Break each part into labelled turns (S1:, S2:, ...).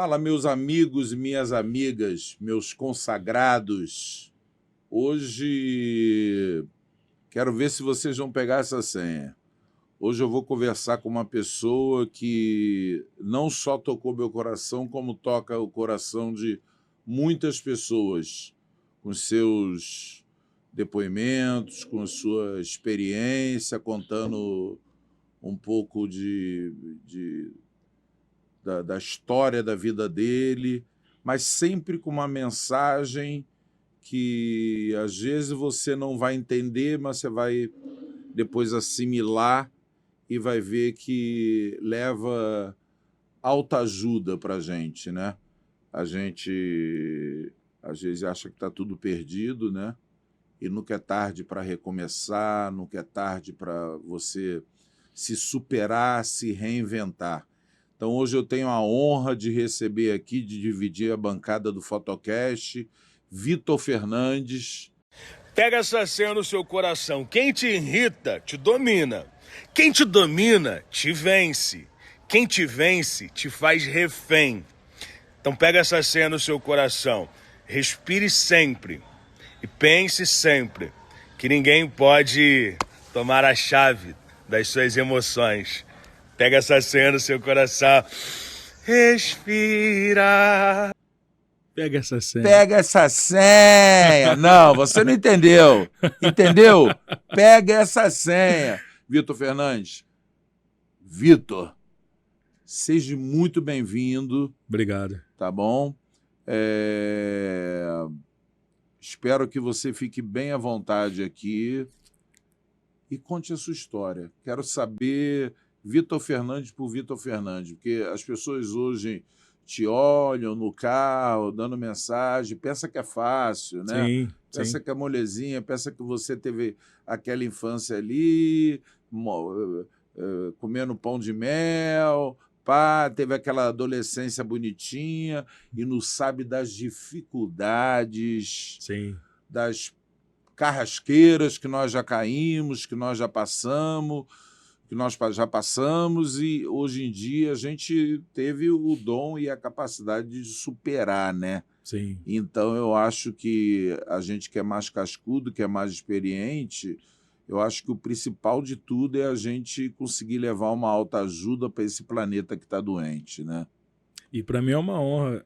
S1: Fala, meus amigos e minhas amigas, meus consagrados. Hoje quero ver se vocês vão pegar essa senha. Hoje eu vou conversar com uma pessoa que não só tocou meu coração, como toca o coração de muitas pessoas, com seus depoimentos, com sua experiência, contando um pouco da história da vida dele, mas sempre com uma mensagem que às vezes você não vai entender, mas você vai depois assimilar e vai ver que leva alta ajuda para a gente, né? A gente às vezes acha que está tudo perdido, né? E nunca é tarde para recomeçar, nunca é tarde para você se superar, se reinventar. Então, hoje eu tenho a honra de receber aqui, de dividir a bancada do Fotocast, Vitor Fernandes.
S2: Pega essa senha no seu coração. Quem te irrita, te domina. Quem te domina, te vence. Quem te vence, te faz refém. Então pega essa senha no seu coração. Respire sempre e pense sempre que ninguém pode tomar a chave das suas emoções. Pega essa senha no seu coração. Respira.
S3: Pega essa senha.
S1: Pega essa senha. Não, você não entendeu. Entendeu? Pega essa senha. Vitor Fernandes. Vitor, seja muito bem-vindo.
S3: Obrigado.
S1: Tá bom? Espero que você fique bem à vontade aqui e conte a sua história. Quero saber Vitor Fernandes por Vitor Fernandes, porque as pessoas hoje te olham no carro, dando mensagem, pensa que é fácil, né?
S3: Sim,
S1: pensa que é molezinha, pensa que você teve aquela infância ali, comendo pão de mel, pá, teve aquela adolescência bonitinha e não sabe das dificuldades,
S3: sim,
S1: das carrasqueiras que nós já caímos, que nós já passamos, e hoje em dia a gente teve o dom e a capacidade de superar, né?
S3: sim.
S1: Então eu acho que a gente que é mais cascudo, que é mais experiente, eu acho que o principal de tudo é a gente conseguir levar uma alta ajuda para esse planeta que está doente, né?
S3: E para mim é uma honra.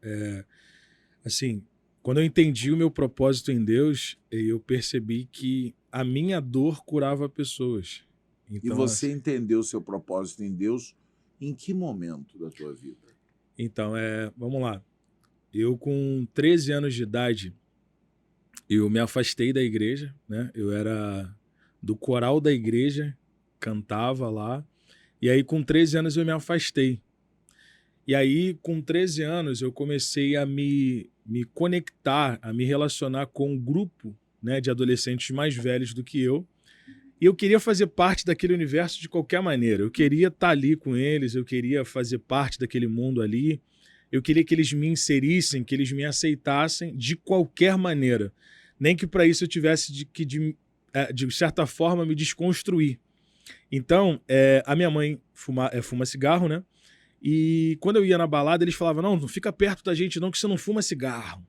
S3: Assim, quando eu entendi o meu propósito em Deus, eu percebi que a minha dor curava pessoas. Então,
S1: e você entendeu o seu propósito em Deus em que momento da tua vida?
S3: Então, vamos lá. Eu, com 13 anos de idade, eu me afastei da igreja, né? Eu era do coral da igreja, cantava lá. E aí, com 13 anos, eu me afastei. E aí, com 13 anos, eu comecei a me conectar, a me relacionar com um grupo, né, de adolescentes mais velhos do que eu. E eu queria fazer parte daquele universo de qualquer maneira. Eu queria estar ali com eles, eu queria fazer parte daquele mundo ali. Eu queria que eles me inserissem, que eles me aceitassem de qualquer maneira. Nem que para isso eu tivesse de certa forma, me desconstruir. Então, a minha mãe fuma cigarro, né? E quando eu ia na balada, eles falavam, não fica perto da gente não, que você não fuma cigarro.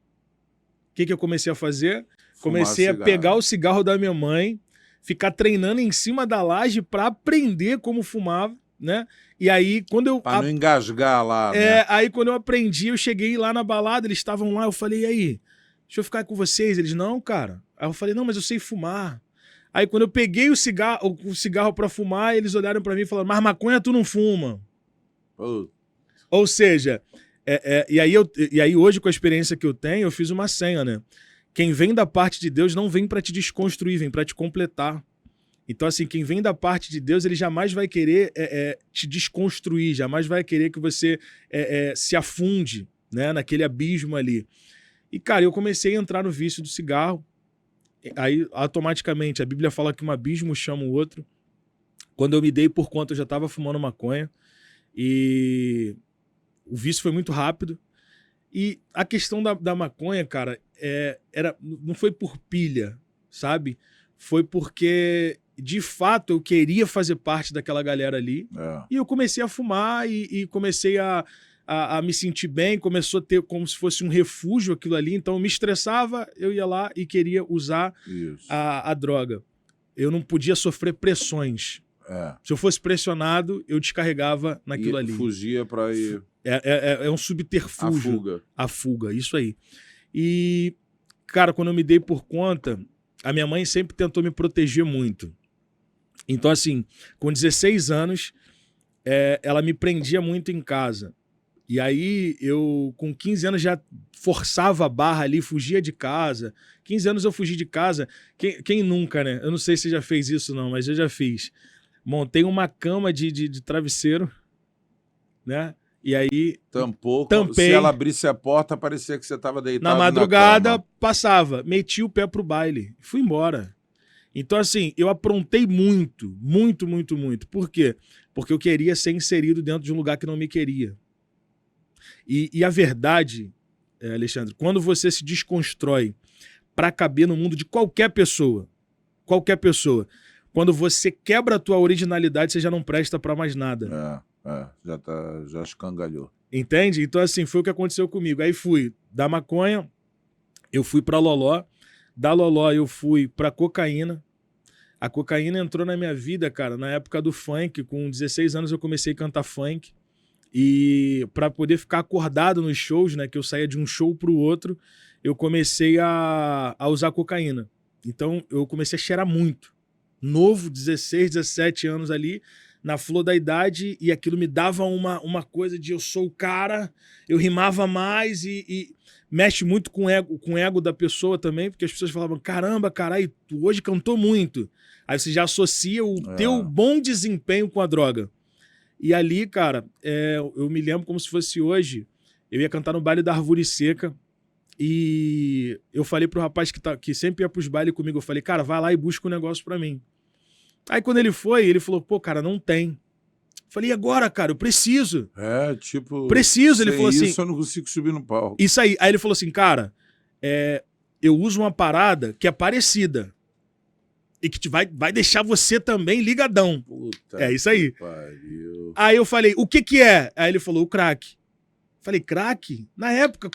S3: O que eu comecei a fazer? Comecei a pegar o cigarro da minha mãe, ficar treinando em cima da laje para aprender como fumava, né? E aí, quando eu...
S1: Para não engasgar lá, né?
S3: Aí, quando eu aprendi, eu cheguei lá na balada, eles estavam lá, eu falei, e aí? Deixa eu ficar com vocês. Eles, não, cara. Aí eu falei, não, mas eu sei fumar. Aí, quando eu peguei o cigarro para fumar, eles olharam para mim e falaram, mas maconha tu não fuma. Ou seja, e aí hoje, com a experiência que eu tenho, eu fiz uma senha, né? Quem vem da parte de Deus não vem para te desconstruir, vem para te completar. Então, assim, quem vem da parte de Deus, ele jamais vai querer te desconstruir, jamais vai querer que você se afunde, né, naquele abismo ali. E, cara, eu comecei a entrar no vício do cigarro. Aí, automaticamente, a Bíblia fala que um abismo chama o outro. Quando eu me dei por conta, eu já estava fumando maconha. E o vício foi muito rápido. E a questão da maconha, cara, não foi por pilha, sabe? Foi porque, de fato, eu queria fazer parte daquela galera ali. E eu comecei a fumar e comecei a a me sentir bem, começou a ter como se fosse um refúgio aquilo ali, então eu me estressava, eu ia lá e queria usar a droga. Eu não podia sofrer pressões. Se eu fosse pressionado, eu descarregava naquilo ali.
S1: Fugia para ir...
S3: É um subterfúgio.
S1: A fuga.
S3: A fuga, isso aí. E, cara, quando eu me dei por conta, a minha mãe sempre tentou me proteger muito. Então, assim, com 16 anos, ela me prendia muito em casa. E aí, eu, com 15 anos, já forçava a barra ali, fugia de casa. 15 anos eu fugi de casa. Quem nunca, né? Eu não sei se você já fez isso, não, mas eu já fiz. Montei uma cama de travesseiro, né? E aí... Tampei.
S1: Se ela abrisse a porta, parecia que você estava deitado
S3: na madrugada,
S1: na cama.
S3: Passava. Meti o pé pro baile. Fui embora. Então, assim, eu aprontei muito, muito, muito, muito. Por quê? Porque eu queria ser inserido dentro de um lugar que não me queria. E a verdade, Alexandre, quando você se desconstrói para caber no mundo de qualquer pessoa, quando você quebra a tua originalidade, você já não presta para mais nada.
S1: Já escangalhou.
S3: Entende? Então, assim, foi o que aconteceu comigo. Aí fui da maconha, eu fui para Loló, da Loló eu fui para cocaína. A cocaína entrou na minha vida, cara, na época do funk. Com 16 anos eu comecei a cantar funk. E para poder ficar acordado nos shows, né, que eu saía de um show pro outro, eu comecei a usar cocaína. Então eu comecei a cheirar muito. Novo, 16, 17 anos ali, na flor da idade, e aquilo me dava uma coisa de eu sou o cara, eu rimava mais e mexe muito com o ego da pessoa também, porque as pessoas falavam, caramba, caralho, tu hoje cantou muito. Aí você já associa o teu bom desempenho com a droga. E ali, cara, eu me lembro como se fosse hoje, eu ia cantar no baile da Árvore Seca, e eu falei pro rapaz que sempre ia pros bailes comigo, eu falei, cara, vai lá e busca um negócio pra mim. Aí quando ele foi, ele falou, pô, cara, não tem. Eu falei, e agora, cara, eu preciso. Preciso, ele falou assim.
S1: Isso eu não consigo subir no palco.
S3: Isso aí. Aí ele falou assim, cara, eu uso uma parada que é parecida. E que vai deixar você também ligadão.
S1: Puta,
S3: é isso aí.
S1: Pariu.
S3: Aí eu falei, o que é? Aí ele falou, o crack. Falei, crack? Na época,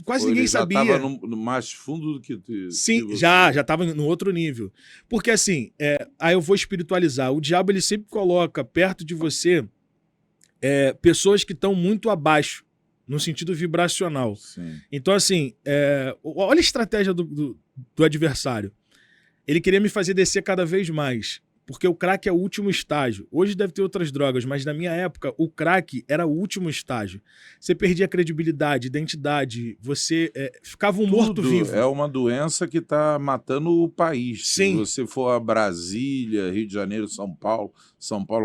S3: quase ninguém sabia.
S1: Já estava no mais fundo do que tu.
S3: Sim, que já estava no outro nível. Porque assim, aí eu vou espiritualizar. O diabo, ele sempre coloca perto de você pessoas que estão muito abaixo, no sentido vibracional.
S1: Sim.
S3: Então assim, olha a estratégia do adversário. Ele queria me fazer descer cada vez mais. Porque o crack é o último estágio. Hoje deve ter outras drogas, mas na minha época, o crack era o último estágio. Você perdia credibilidade, identidade, você ficava um morto-vivo.
S1: É uma doença que está matando o país.
S3: Sim.
S1: Se você for a Brasília, Rio de Janeiro, São Paulo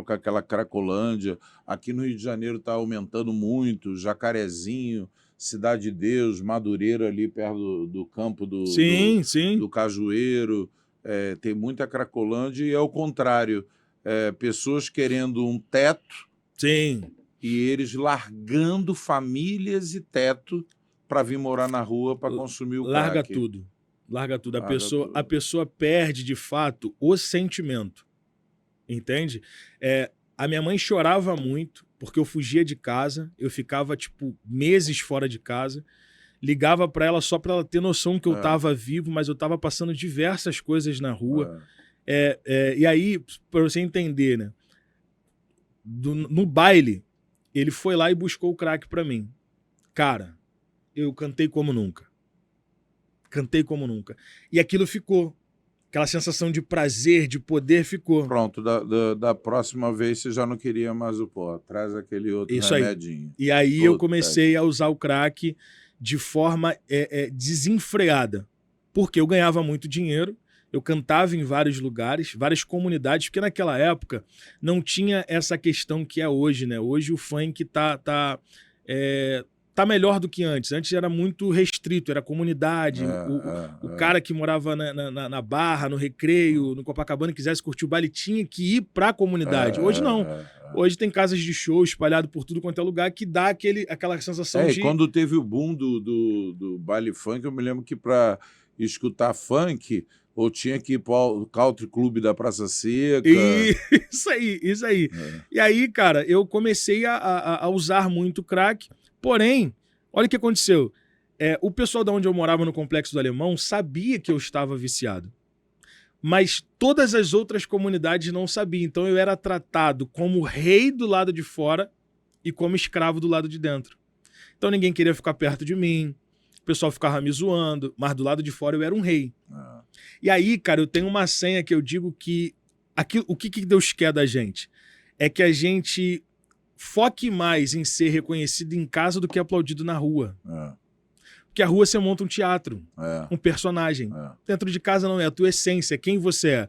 S1: com aquela Cracolândia, aqui no Rio de Janeiro está aumentando muito, Jacarezinho, Cidade de Deus, Madureira ali perto do campo do Cajueiro. Tem muita Cracolândia e é o contrário. Pessoas querendo um teto.
S3: Sim.
S1: E eles largando famílias e teto para vir morar na rua para consumir o crack.
S3: Larga tudo. A pessoa perde, de fato, o sentimento. Entende? A minha mãe chorava muito porque eu fugia de casa. Eu ficava, meses fora de casa. Ligava para ela só para ela ter noção que eu estava vivo, mas eu estava passando diversas coisas na rua. E aí, para você entender, né? No baile, ele foi lá e buscou o crack para mim. Cara, eu cantei como nunca. E aquilo ficou. Aquela sensação de prazer, de poder ficou.
S1: Pronto, da próxima vez você já não queria mais o pó. Traz aquele outro remedinho.
S3: E aí eu comecei a usar o crack de forma desenfreada, porque eu ganhava muito dinheiro, eu cantava em vários lugares, várias comunidades, porque naquela época não tinha essa questão que é hoje, né? Hoje o funk tá tá melhor do que antes. Antes era muito restrito, era comunidade. O cara que morava na Barra, no Recreio, no Copacabana, quisesse curtir o baile, tinha que ir pra comunidade. Hoje não. Hoje tem casas de show espalhado por tudo quanto é lugar que dá aquela sensação de...
S1: E quando teve o boom do baile funk, eu me lembro que para escutar funk, ou tinha que ir para o Country Club da Praça Seca.
S3: Isso aí. E aí, cara, eu comecei a usar muito crack, porém, olha o que aconteceu. O pessoal da onde eu morava no Complexo do Alemão sabia que eu estava viciado. Mas todas as outras comunidades não sabiam. Então eu era tratado como rei do lado de fora e como escravo do lado de dentro. Então ninguém queria ficar perto de mim, o pessoal ficava me zoando, mas do lado de fora eu era um rei. E aí, cara, eu tenho uma senha que eu digo que o que Deus quer da gente? É que a gente foque mais em ser reconhecido em casa do que aplaudido na rua. Porque a rua você monta um teatro, um personagem. Dentro de casa não é a tua essência, é quem você é.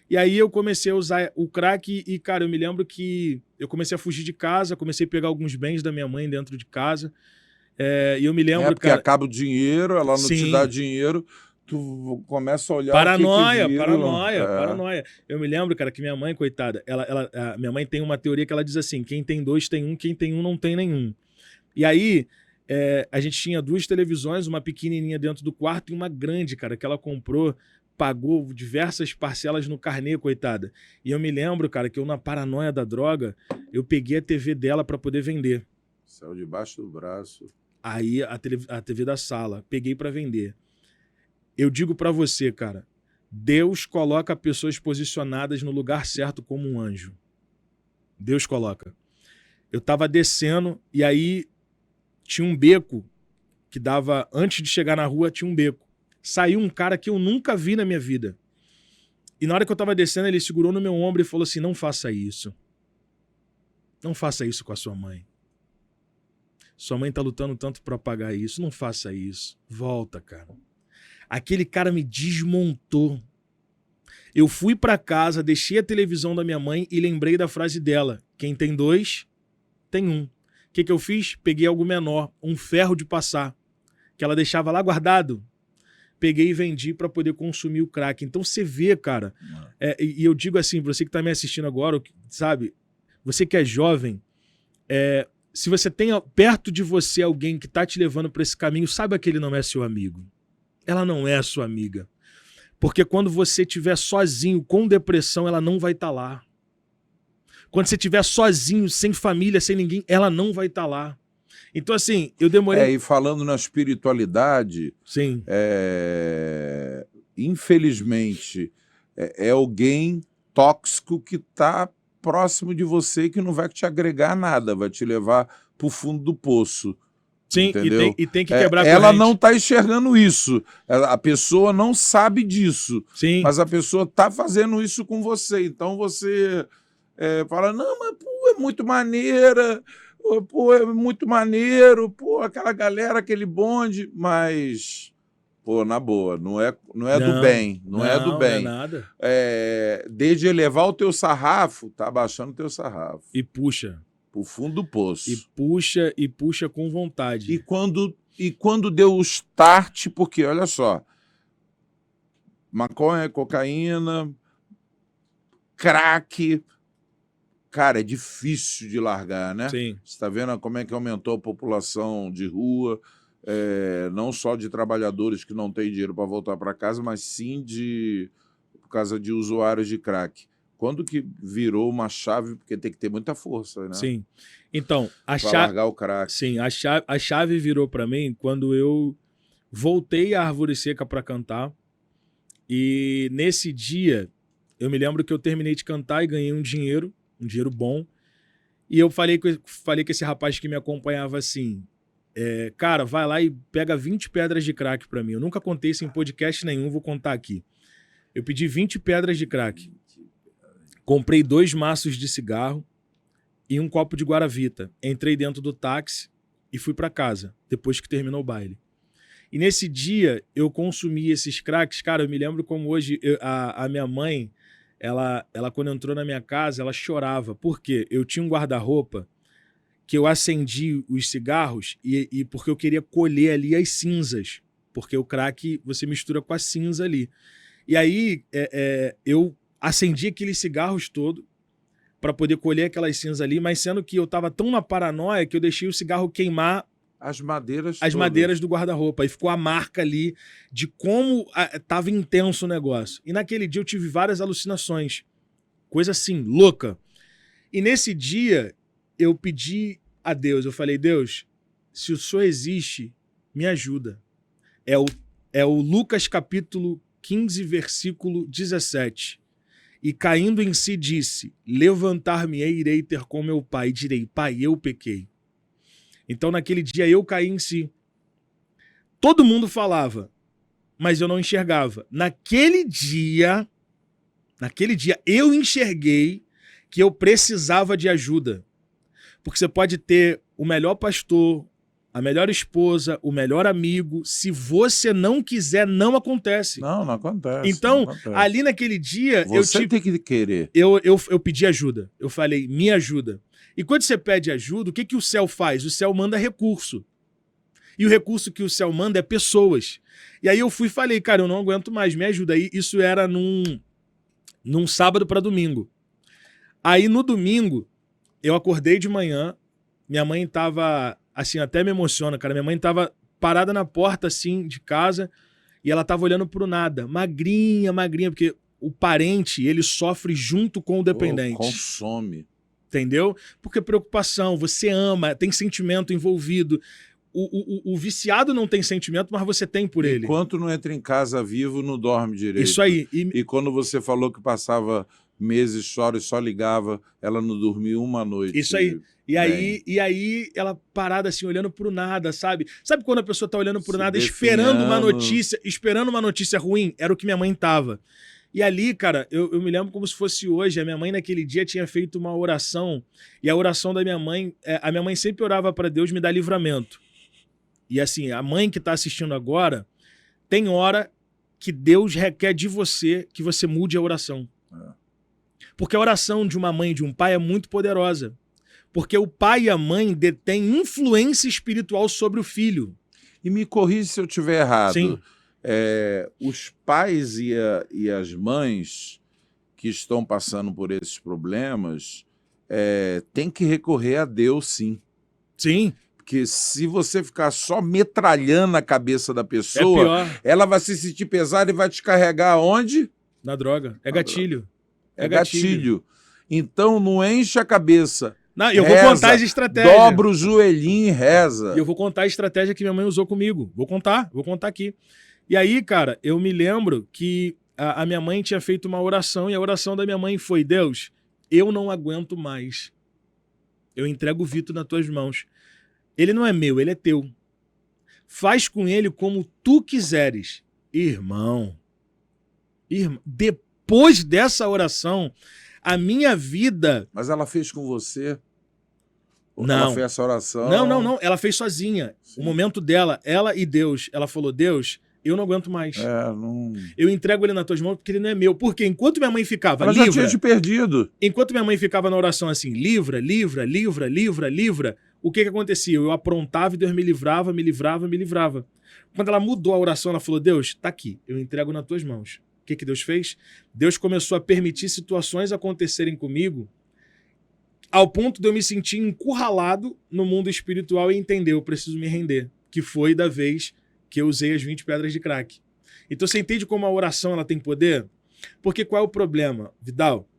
S3: E aí eu comecei a usar o crack e, cara, eu me lembro que eu comecei a fugir de casa, comecei a pegar alguns bens da minha mãe dentro de casa. E eu me lembro,
S1: porque
S3: cara...
S1: acaba o dinheiro, ela não te dá dinheiro, tu começa a olhar
S3: paranoia. Eu me lembro, cara, que minha mãe, coitada, minha mãe tem uma teoria que ela diz assim, quem tem dois tem um, quem tem um não tem nenhum. E aí... a gente tinha 2 televisões, uma pequenininha dentro do quarto e uma grande, cara, que ela comprou, pagou diversas parcelas no carnê, coitada. E eu me lembro, cara, que eu na paranoia da droga, eu peguei a TV dela para poder vender.
S1: Saiu debaixo do braço.
S3: Aí a TV da sala, peguei para vender. Eu digo para você, cara, Deus coloca pessoas posicionadas no lugar certo como um anjo. Deus coloca. Eu tava descendo e aí tinha um beco que dava... Antes de chegar na rua, tinha um beco. Saiu um cara que eu nunca vi na minha vida. E na hora que eu tava descendo, ele segurou no meu ombro e falou assim, não faça isso. Não faça isso com a sua mãe. Sua mãe tá lutando tanto pra pagar isso. Não faça isso. Volta, cara. Aquele cara me desmontou. Eu fui pra casa, deixei a televisão da minha mãe e lembrei da frase dela. Quem tem 2, tem 1. O que eu fiz? Peguei algo menor, um ferro de passar, que ela deixava lá guardado. Peguei e vendi para poder consumir o crack. Então você vê, cara, e eu digo assim, você que tá me assistindo agora, sabe, você que é jovem, se você tem perto de você alguém que tá te levando para esse caminho, saiba que ele não é seu amigo. Ela não é sua amiga. Porque quando você estiver sozinho, com depressão, ela não vai estar lá. Quando você estiver sozinho, sem família, sem ninguém, ela não vai estar lá. Então, assim, eu demorei...
S1: E falando na espiritualidade,
S3: sim,
S1: infelizmente, é alguém tóxico que está próximo de você e que não vai te agregar nada, vai te levar para o fundo do poço.
S3: Sim,
S1: entendeu?
S3: E tem que quebrar a
S1: ela
S3: corrente.
S1: não está enxergando isso. A pessoa não sabe disso.
S3: Sim.
S1: Mas a pessoa está fazendo isso com você. Então você fala, não, mas pô, é muito maneira, pô, é muito maneiro, pô, aquela galera, aquele bonde, mas, pô, na boa, não é do bem, não é do bem.
S3: Não é nada.
S1: Desde elevar o teu sarrafo, tá abaixando o teu sarrafo.
S3: E puxa.
S1: Pro fundo do poço.
S3: E puxa com vontade.
S1: E quando deu o start, porque, olha só, maconha, cocaína, crack, cara, é difícil de largar, né?
S3: Sim.
S1: Você está vendo como é que aumentou a população de rua, não só de trabalhadores que não têm dinheiro para voltar para casa, mas sim por causa de usuários de crack. Quando que virou uma chave, porque tem que ter muita força, né?
S3: Sim. Então,
S1: para largar o crack.
S3: Sim, a chave virou para mim quando eu voltei à Árvore Seca para cantar. E nesse dia, eu me lembro que eu terminei de cantar e ganhei um dinheiro bom. E eu falei com esse rapaz que me acompanhava assim, cara, vai lá e pega 20 pedras de crack para mim. Eu nunca contei isso em podcast nenhum, vou contar aqui. Eu pedi 20 pedras de crack. Comprei 2 maços de cigarro e um copo de Guaravita. Entrei dentro do táxi e fui para casa, depois que terminou o baile. E nesse dia, eu consumi esses cracks. Cara, eu me lembro como hoje a minha mãe, ela quando entrou na minha casa, ela chorava. Por quê? Eu tinha um guarda-roupa que eu acendi os cigarros e porque eu queria colher ali as cinzas, porque o crack você mistura com a cinza ali. E aí eu acendi aqueles cigarros todos para poder colher aquelas cinzas ali, mas sendo que eu tava tão na paranoia que eu deixei o cigarro queimar
S1: As madeiras
S3: as
S1: todas.
S3: madeiras do guarda-roupa. E ficou a marca ali de como tava intenso o negócio. E naquele dia eu tive várias alucinações. Coisa assim, louca. E nesse dia eu pedi a Deus, eu falei, Deus, se o Senhor existe, me ajuda. É o Lucas capítulo 15, versículo 17. E caindo em si disse, levantar-me-ei, irei ter com meu pai, e direi, pai, eu pequei. Então naquele dia eu caí em si. Todo mundo falava, mas eu não enxergava. Naquele dia eu enxerguei que eu precisava de ajuda. Porque você pode ter o melhor pastor, a melhor esposa, o melhor amigo. Se você não quiser, não acontece.
S1: Não acontece.
S3: Então,
S1: não acontece.
S3: ali naquele dia,
S1: Você tem que querer.
S3: eu pedi ajuda. Eu falei, me ajuda. E quando você pede ajuda, o que o céu faz? O céu manda recurso. E o recurso que o céu manda é pessoas. E aí eu fui e falei, cara, eu não aguento mais, me ajuda. Aí isso era num sábado para domingo. Aí no domingo, eu acordei de manhã, minha mãe tava, assim, até me emociona, cara, minha mãe tava parada na porta, assim, de casa, e ela tava olhando pro nada, magrinha, porque o parente, ele sofre junto com o dependente.
S1: Consome.
S3: Entendeu? Porque preocupação, você ama, tem sentimento envolvido. O viciado não tem sentimento, mas você tem por ele.
S1: Enquanto não entra em casa vivo, não dorme direito.
S3: Isso aí.
S1: E quando você falou que passava meses chora e só ligava, ela não dormiu uma noite.
S3: Isso aí. E aí ela parada assim, olhando pro nada, sabe? Sabe quando a pessoa tá olhando pro nada, esperando uma notícia ruim? Era o que minha mãe tava. E ali, cara, eu me lembro como se fosse hoje. A minha mãe naquele dia tinha feito uma oração. E a oração da minha mãe, a minha mãe sempre orava para Deus me dar livramento. E assim, a mãe que tá assistindo agora, tem hora que Deus requer de você que você mude a oração. Porque a oração de uma mãe e de um pai é muito poderosa. Porque o pai e a mãe detêm influência espiritual sobre o filho.
S1: E me corrija se eu estiver errado.
S3: Sim.
S1: Os pais e as mães que estão passando por esses problemas têm que recorrer a Deus, sim.
S3: Sim.
S1: Porque se você ficar só metralhando a cabeça da pessoa, ela vai se sentir pesada e vai te carregar aonde?
S3: Na droga. É gatilho.
S1: É gatilho. Então não enche a cabeça.
S3: Não, eu vou contar as estratégias.
S1: Dobra o joelhinho e reza.
S3: E eu vou contar a estratégia que minha mãe usou comigo. Vou contar aqui. E aí, cara, eu me lembro que a minha mãe tinha feito uma oração e a oração da minha mãe foi, Deus, eu não aguento mais. Eu entrego o Vitor nas tuas mãos. Ele não é meu, ele é teu. Faz com ele como tu quiseres. Irmão, depois dessa oração, a minha vida...
S1: Mas ela fez com você?
S3: Não.
S1: Ela fez essa oração?
S3: Não. Ela fez sozinha. Sim. O momento dela, ela e Deus. Ela falou, Deus, eu não aguento mais. Eu entrego ele nas tuas mãos porque ele não é meu. Porque enquanto minha mãe ficava
S1: ela já tinha te perdido.
S3: Enquanto minha mãe ficava na oração assim, livra, o que acontecia? Eu aprontava e Deus me livrava. Quando ela mudou a oração, ela falou, Deus, tá aqui, eu entrego nas tuas mãos. O que Deus fez? Deus começou a permitir situações acontecerem comigo ao ponto de eu me sentir encurralado no mundo espiritual e entender, eu preciso me render. Que foi da vez que eu usei as 20 pedras de crack. Então você entende como a oração ela tem poder? Porque qual é o problema, Vidal?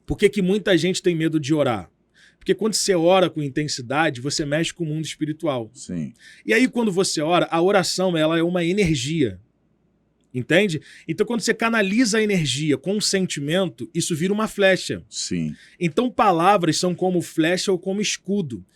S3: Por que muita gente tem medo de orar? Porque quando você ora com intensidade, você mexe com o mundo espiritual.
S1: Sim.
S3: E aí quando você ora, a oração ela é uma energia. Entende? Então, quando você canaliza a energia com o sentimento, isso vira uma flecha.
S1: Sim.
S3: Então, palavras são como flecha ou como escudo.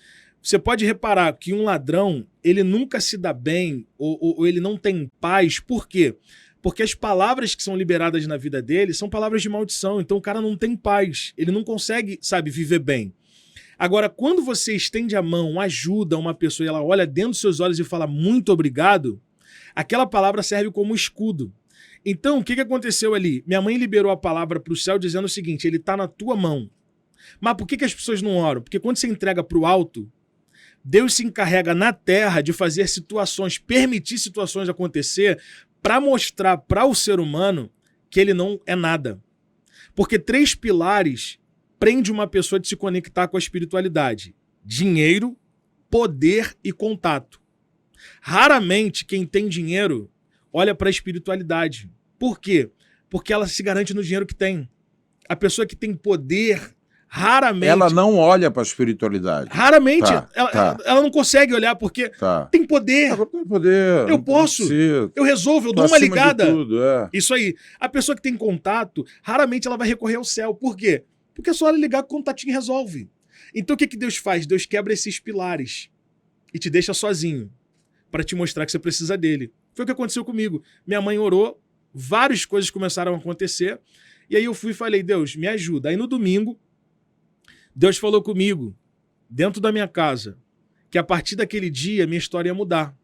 S3: Você pode reparar que um ladrão, ele nunca se dá bem ou ele não tem paz. Por quê? Porque as palavras que são liberadas na vida dele são palavras de maldição. Então, o cara não tem paz. Ele não consegue, viver bem. Agora, quando você estende a mão, ajuda uma pessoa e ela olha dentro dos seus olhos e fala muito obrigado, aquela palavra serve como escudo. Então, o que aconteceu ali? Minha mãe liberou a palavra para o céu dizendo o seguinte, ele está na tua mão. Mas por que as pessoas não oram? Porque quando você entrega para o alto, Deus se encarrega na terra de fazer situações, permitir situações acontecer para mostrar para o ser humano que ele não é nada. Porque 3 pilares prendem uma pessoa de se conectar com a espiritualidade: dinheiro, poder e contato. Raramente quem tem dinheiro olha para a espiritualidade. Por quê? Porque ela se garante no dinheiro que tem. A pessoa que tem poder, raramente...
S1: Ela não olha para a espiritualidade.
S3: Raramente.
S1: Tá,
S3: ela não consegue olhar porque tem poder.
S1: Agora tem poder.
S3: Eu posso. Eu resolvo, eu dou uma ligada.
S1: Tudo, Isso
S3: aí. A pessoa que tem contato, raramente ela vai recorrer ao céu. Por quê? Porque só ela ligar que o contatinho resolve. Então o que Deus faz? Deus quebra esses pilares e te deixa sozinho para te mostrar que você precisa dele. Foi o que aconteceu comigo. Minha mãe orou, várias coisas começaram a acontecer, e aí eu fui e falei: Deus, me ajuda. Aí no domingo, Deus falou comigo, dentro da minha casa, que a partir daquele dia minha história ia mudar.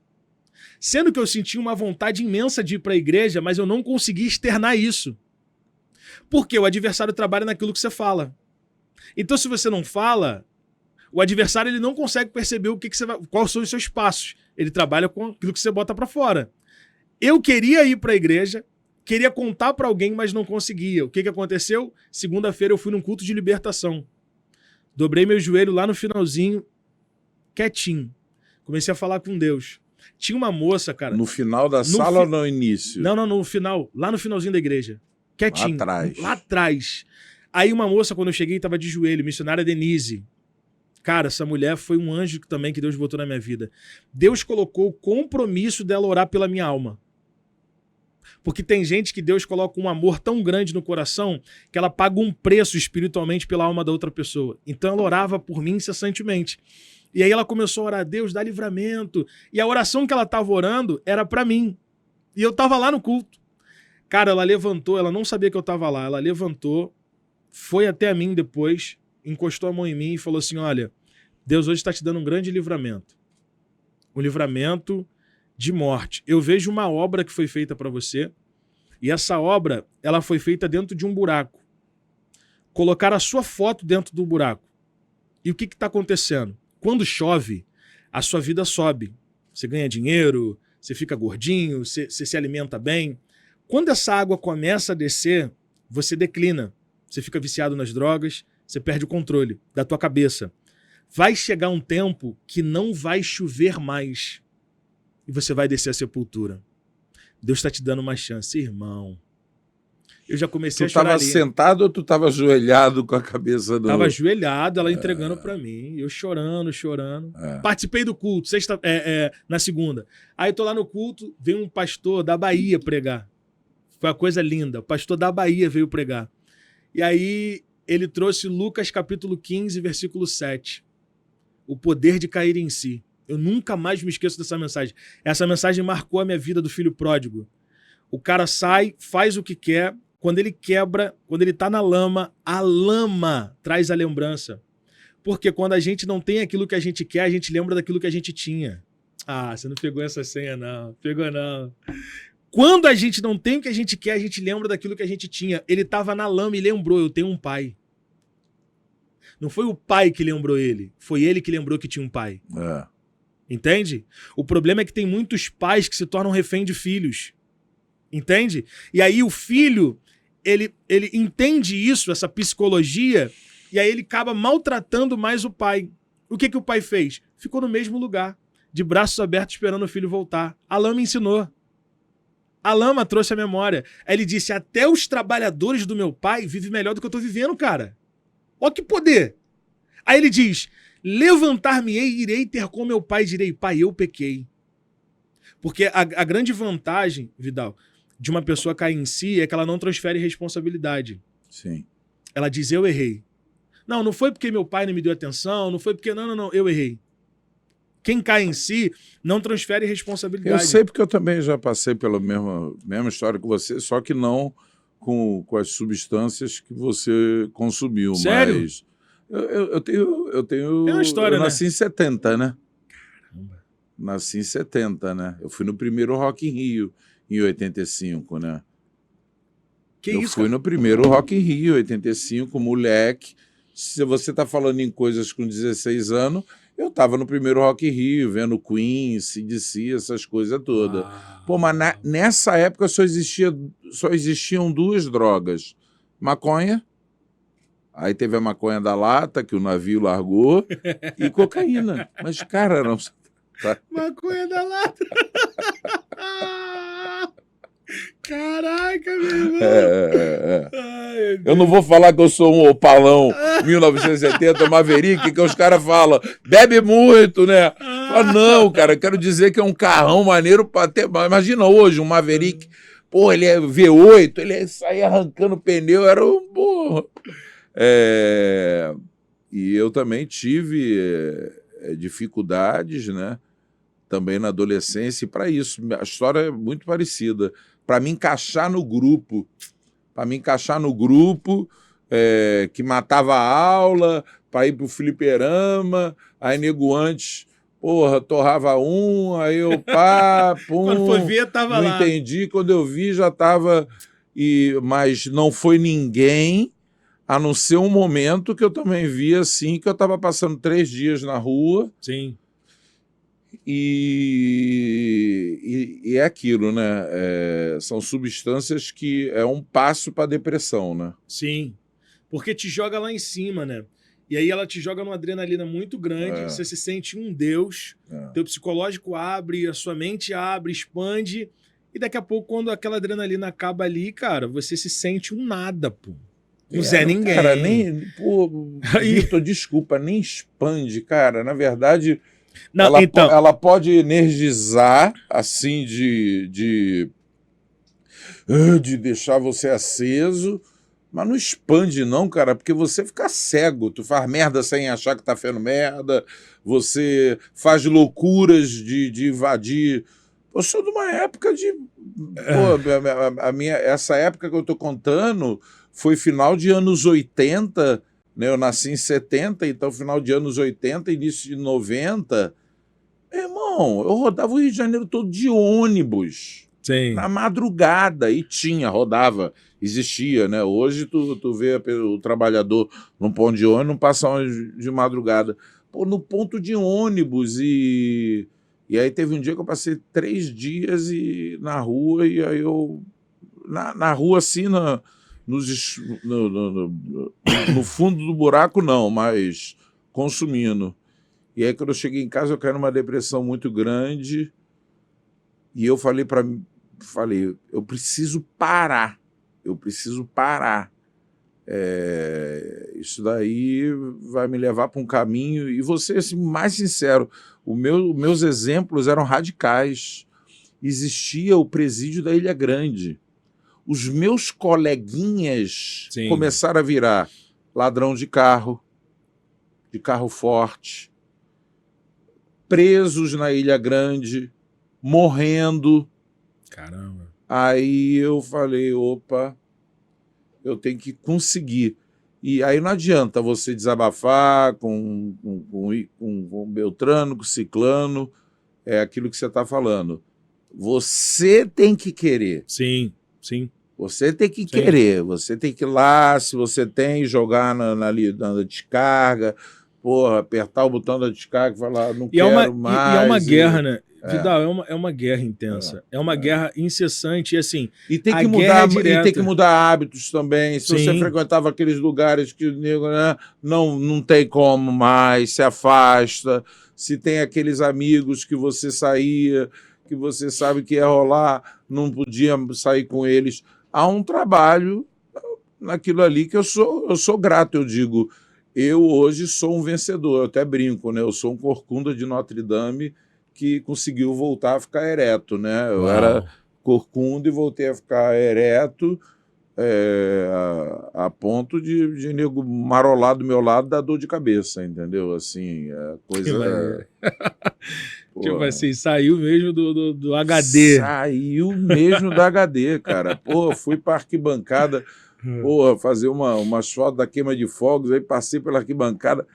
S3: Sendo que eu senti uma vontade imensa de ir para a igreja, mas eu não consegui externar isso. Porque o adversário trabalha naquilo que você fala. Então, se você não fala, o adversário ele não consegue perceber o que você vai, quais são os seus passos. Ele trabalha com aquilo que você bota para fora. Eu queria ir para a igreja, queria contar para alguém, mas não conseguia. O que aconteceu? Segunda-feira eu fui num culto de libertação. Dobrei meu joelho lá no finalzinho, quietinho. Comecei a falar com Deus. Tinha uma moça, cara...
S1: No final da sala ou no início?
S3: Não, no final. Lá no finalzinho da igreja. Quietinho. Lá atrás. Aí uma moça, quando eu cheguei, estava de joelho. Missionária Denise. Cara, essa mulher foi um anjo também que Deus botou na minha vida. Deus colocou o compromisso dela orar pela minha alma. Porque tem gente que Deus coloca um amor tão grande no coração que ela paga um preço espiritualmente pela alma da outra pessoa. Então ela orava por mim incessantemente. E aí ela começou a orar: Deus, dá livramento. E a oração que ela estava orando era para mim. E eu estava lá no culto. Cara, ela levantou, ela não sabia que eu estava lá. Ela levantou, foi até a mim depois, encostou a mão em mim e falou assim: olha, Deus hoje está te dando um grande livramento. Um livramento de morte. Eu vejo uma obra que foi feita para você, e essa obra, ela foi feita dentro de um buraco. Colocaram a sua foto dentro do buraco. E o que está acontecendo? Quando chove, a sua vida sobe. Você ganha dinheiro, você fica gordinho, você se alimenta bem. Quando essa água começa a descer, você declina. Você fica viciado nas drogas, você perde o controle da tua cabeça. Vai chegar um tempo que não vai chover mais. E você vai descer a sepultura. Deus está te dando uma chance, irmão. Eu já comecei a chorar.
S1: Tu estava sentado ou tu estava ajoelhado com a cabeça do...
S3: Estava ajoelhado, ela entregando para mim. Eu chorando. Participei do culto, na segunda. Aí tô lá no culto, veio um pastor da Bahia pregar. Foi uma coisa linda. O pastor da Bahia veio pregar. E aí ele trouxe Lucas capítulo 15, versículo 7. O poder de cair em si. Eu nunca mais me esqueço dessa mensagem. Essa mensagem marcou a minha vida do filho pródigo. O cara sai, faz o que quer. Quando ele quebra, quando ele tá na lama, a lama traz a lembrança. Porque quando a gente não tem aquilo que a gente quer, a gente lembra daquilo que a gente tinha. Ah, você não pegou essa senha, não. Pegou, não. Quando a gente não tem o que a gente quer, a gente lembra daquilo que a gente tinha. Ele tava na lama e lembrou: eu tenho um pai. Não foi o pai que lembrou ele. Foi ele que lembrou que tinha um pai. Entende? O problema é que tem muitos pais que se tornam refém de filhos. Entende? E aí o filho, ele entende isso, essa psicologia, e aí ele acaba maltratando mais o pai. O que o pai fez? Ficou no mesmo lugar, de braços abertos, esperando o filho voltar. A lama ensinou. A lama trouxe a memória. Aí ele disse: até os trabalhadores do meu pai vivem melhor do que eu tô vivendo, cara. Ó que poder. Aí ele diz: levantar-me-ei e irei ter com meu pai e direi: pai, eu pequei. Porque a grande vantagem, Vidal, de uma pessoa cair em si é que ela não transfere responsabilidade.
S1: Sim.
S3: Ela diz: eu errei. Não foi porque meu pai não me deu atenção, não foi porque... Não, eu errei. Quem cai em si não transfere responsabilidade.
S1: Eu sei porque eu também já passei pela mesma história que você, só que não com as substâncias que você consumiu.
S3: Sério?
S1: Mas eu tenho
S3: uma história,
S1: eu nasci
S3: né?
S1: em 70, né?
S3: Caramba.
S1: Nasci em 70, né? Eu fui no primeiro Rock in Rio em 85, né?
S3: Que
S1: eu
S3: isso,
S1: fui
S3: cara?
S1: no primeiro Rock in Rio, 85, moleque. Se você está falando em coisas com 16 anos, eu estava no primeiro Rock in Rio, vendo Queen, CDC, essas coisas todas. Pô, mas nessa época só existiam duas drogas. Maconha, aí teve a maconha da lata, que o navio largou, e cocaína. Mas, cara, não...
S3: Maconha da lata. Caraca, meu irmão. Ai,
S1: eu não vou falar que eu sou um Opalão 1970 Maverick, que os caras falam, bebe muito, né? Fala, não, cara, quero dizer que é um carrão maneiro para ter. Imagina hoje um Maverick, pô, ele é V8, ele saía arrancando pneu, era um porra. E eu também tive dificuldades, né? Também na adolescência, e para isso, a história é muito parecida. Para me encaixar no grupo, que matava a aula, para ir para o fliperama, aí nego antes, porra, torrava um, aí eu pá, pum.
S3: Quando foi ver, tava
S1: não
S3: lá.
S1: Não entendi, quando eu vi já estava... Mas não foi ninguém, a não ser um momento que eu também vi assim, que eu estava passando 3 dias na rua.
S3: Sim.
S1: E é aquilo, né? São substâncias que é um passo para a depressão, né?
S3: Sim, porque te joga lá em cima, né? E aí ela te joga numa adrenalina muito grande, você se sente um deus, teu psicológico abre, a sua mente abre, expande, e daqui a pouco, quando aquela adrenalina acaba ali, cara, você se sente um nada, pô. Não é ninguém.
S1: Cara, nem... Pô, Vitor, desculpa, nem expande, cara. Na verdade... Não, ela pode energizar, assim, de deixar você aceso, mas não expande não, cara, porque você fica cego, tu faz merda sem achar que tá fazendo merda, você faz loucuras de invadir. Eu sou de uma época de... Pô, essa época que eu tô contando foi final de anos 80, né? Eu nasci em 70, então final de anos 80, início de 90. Irmão, eu rodava o Rio de Janeiro todo de ônibus.
S3: Sim.
S1: Na madrugada, e rodava, existia, né? Hoje tu vê o trabalhador num ponto de ônibus, não passa de madrugada. Pô, no ponto de ônibus, e aí teve um dia que eu passei 3 dias na rua, e aí eu... Na rua, assim, no fundo do buraco, não, mas consumindo. E aí, quando eu cheguei em casa, eu caí numa depressão muito grande, e eu falei, eu preciso parar, isso daí vai me levar para um caminho, e vou ser assim, mais sincero, meus exemplos eram radicais. Existia o presídio da Ilha Grande. Os meus coleguinhas começaram a virar ladrão de carro forte, presos na Ilha Grande, morrendo.
S3: Caramba.
S1: Aí eu falei, opa, eu tenho que conseguir. E aí não adianta você desabafar com Beltrano, com Ciclano, é aquilo que você está falando. Você tem que querer.
S3: Sim, sim.
S1: Você tem que querer, você tem que ir lá, se você tem, jogar na descarga, porra, apertar o botão da descarga e falar, não quero mais.
S3: E é uma guerra, né? Vidal, é uma guerra intensa. É uma guerra incessante, e assim...
S1: E tem que mudar hábitos também. Se você frequentava aqueles lugares que o nego, né, não tem como mais, se afasta. Se tem aqueles amigos que você saía, que você sabe que ia rolar, não podia sair com eles. Há um trabalho naquilo ali que eu sou grato, eu digo. Eu hoje sou um vencedor, eu até brinco, né? Eu sou um corcunda de Notre Dame que conseguiu voltar a ficar ereto, né? Eu era corcunda e voltei a ficar ereto a ponto de nego marolar do meu lado dar dor de cabeça, entendeu? Assim, a coisa...
S3: Tipo assim, saiu mesmo do HD.
S1: Saiu mesmo do HD, cara. Pô, fui para arquibancada, fazer umas fotos da queima de fogos, aí passei pela arquibancada,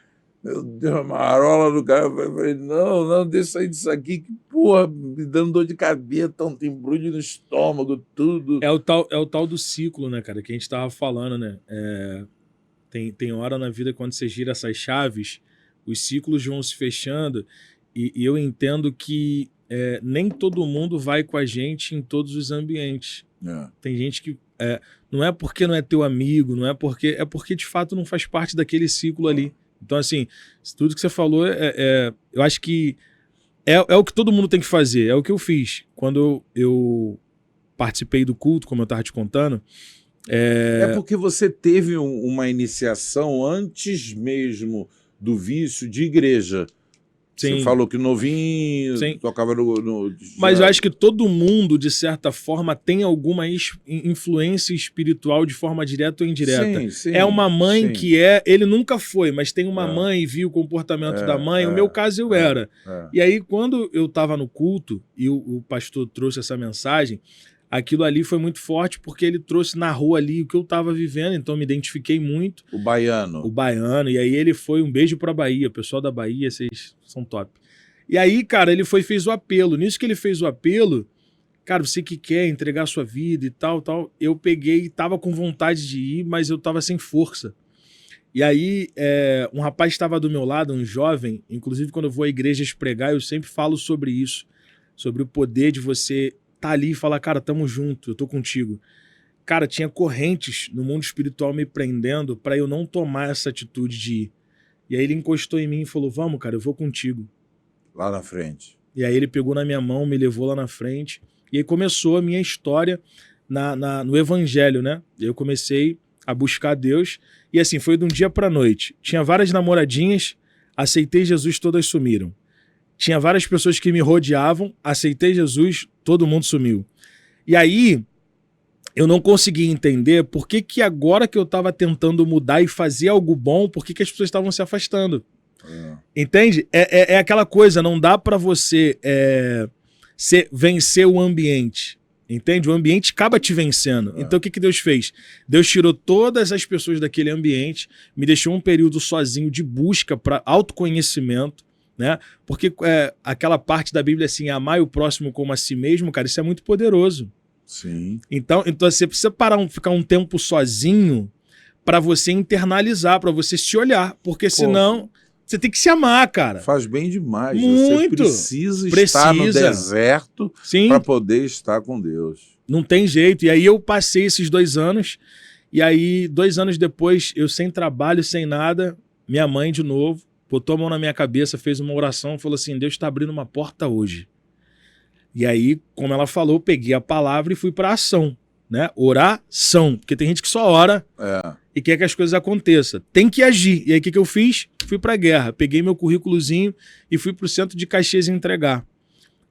S1: meu Deus, a marola do cara, eu falei, não, deixa sair disso aqui, que porra, me dando dor de cabeça, tem embrulho no estômago, tudo.
S3: É o tal do ciclo, né, cara, que a gente tava falando, né? Tem hora na vida quando você gira essas chaves, os ciclos vão se fechando e eu entendo que nem todo mundo vai com a gente em todos os ambientes. Tem gente que não é porque não é teu amigo, não é porque de fato não faz parte daquele ciclo ali. Então, assim, tudo que você falou, eu acho que é o que todo mundo tem que fazer, é o que eu fiz. Quando eu participei do culto, como eu estava te contando.
S1: É porque você teve uma iniciação antes mesmo do vício de igreja.
S3: Sim.
S1: Você falou que novinho,
S3: Sim.
S1: tocava no...
S3: Mas eu acho que todo mundo, de certa forma, tem alguma influência espiritual de forma direta ou indireta.
S1: Sim, sim,
S3: é uma mãe
S1: sim.
S3: que ele nunca foi, mas tem uma mãe e viu o comportamento da mãe. No meu caso, eu era. E aí, quando eu estava no culto e o pastor trouxe essa mensagem, aquilo ali foi muito forte porque ele trouxe na rua ali o que eu estava vivendo, então eu me identifiquei muito.
S1: O baiano.
S3: E aí ele foi, um beijo pra Bahia, o pessoal da Bahia, vocês são top. E aí, cara, ele fez o apelo. Nisso que ele fez o apelo, cara, você que quer entregar a sua vida e tal, eu peguei e tava com vontade de ir, mas eu tava sem força. E aí, um rapaz estava do meu lado, um jovem, inclusive quando eu vou à igreja pregar, eu sempre falo sobre isso, sobre o poder de você tá ali e falar, cara, tamo junto, eu tô contigo. Cara, tinha correntes no mundo espiritual me prendendo para eu não tomar essa atitude de ir. E aí ele encostou em mim e falou, vamos, cara, eu vou contigo.
S1: Lá na frente.
S3: E aí ele pegou na minha mão, me levou lá na frente. E aí começou a minha história no evangelho, né? Eu comecei a buscar Deus. E assim, foi de um dia pra noite. Tinha várias namoradinhas, aceitei Jesus, todas sumiram. Tinha várias pessoas que me rodeavam, aceitei Jesus, todo mundo sumiu. E aí, eu não conseguia entender por que agora que eu estava tentando mudar e fazer algo bom, por que as pessoas estavam se afastando. Entende? É aquela coisa, não dá para você vencer o ambiente. Entende? O ambiente acaba te vencendo. Então o que Deus fez? Deus tirou todas as pessoas daquele ambiente, me deixou um período sozinho de busca para autoconhecimento, né? Porque aquela parte da Bíblia assim, amar o próximo como a si mesmo, cara, isso é muito poderoso.
S1: Sim.
S3: Então você precisa ficar um tempo sozinho para você internalizar, para você se olhar, porque senão você tem que se amar, cara.
S1: Faz bem demais.
S3: Muito.
S1: Você precisa estar no deserto para poder estar com Deus.
S3: Não tem jeito. E aí eu passei esses 2 anos, e aí 2 anos depois, eu sem trabalho, sem nada, minha mãe de novo, botou a mão na minha cabeça, fez uma oração, falou assim, Deus está abrindo uma porta hoje. E aí, como ela falou, eu peguei a palavra e fui para ação, né? Oração, porque tem gente que só ora e quer que as coisas aconteçam. Tem que agir. E aí, o que eu fiz? Fui para a guerra. Peguei meu currículozinho e fui para o centro de Caxias entregar.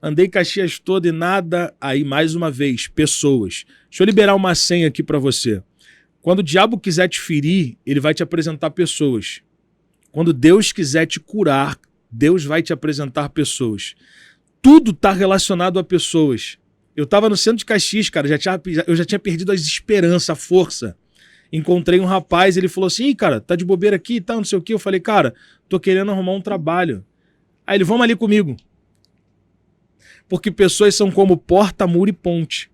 S3: Andei Caxias toda e nada. Aí, mais uma vez, pessoas. Deixa eu liberar uma senha aqui para você. Quando o diabo quiser te ferir, ele vai te apresentar pessoas. Quando Deus quiser te curar, Deus vai te apresentar pessoas. Tudo está relacionado a pessoas. Eu estava no centro de Caxias, cara, eu já tinha perdido a esperança, a força. Encontrei um rapaz, ele falou assim, cara, tá de bobeira aqui e tal, não sei o quê. Eu falei, cara, tô querendo arrumar um trabalho. Aí ele, vamos ali comigo. Porque pessoas são como porta, muro e ponte.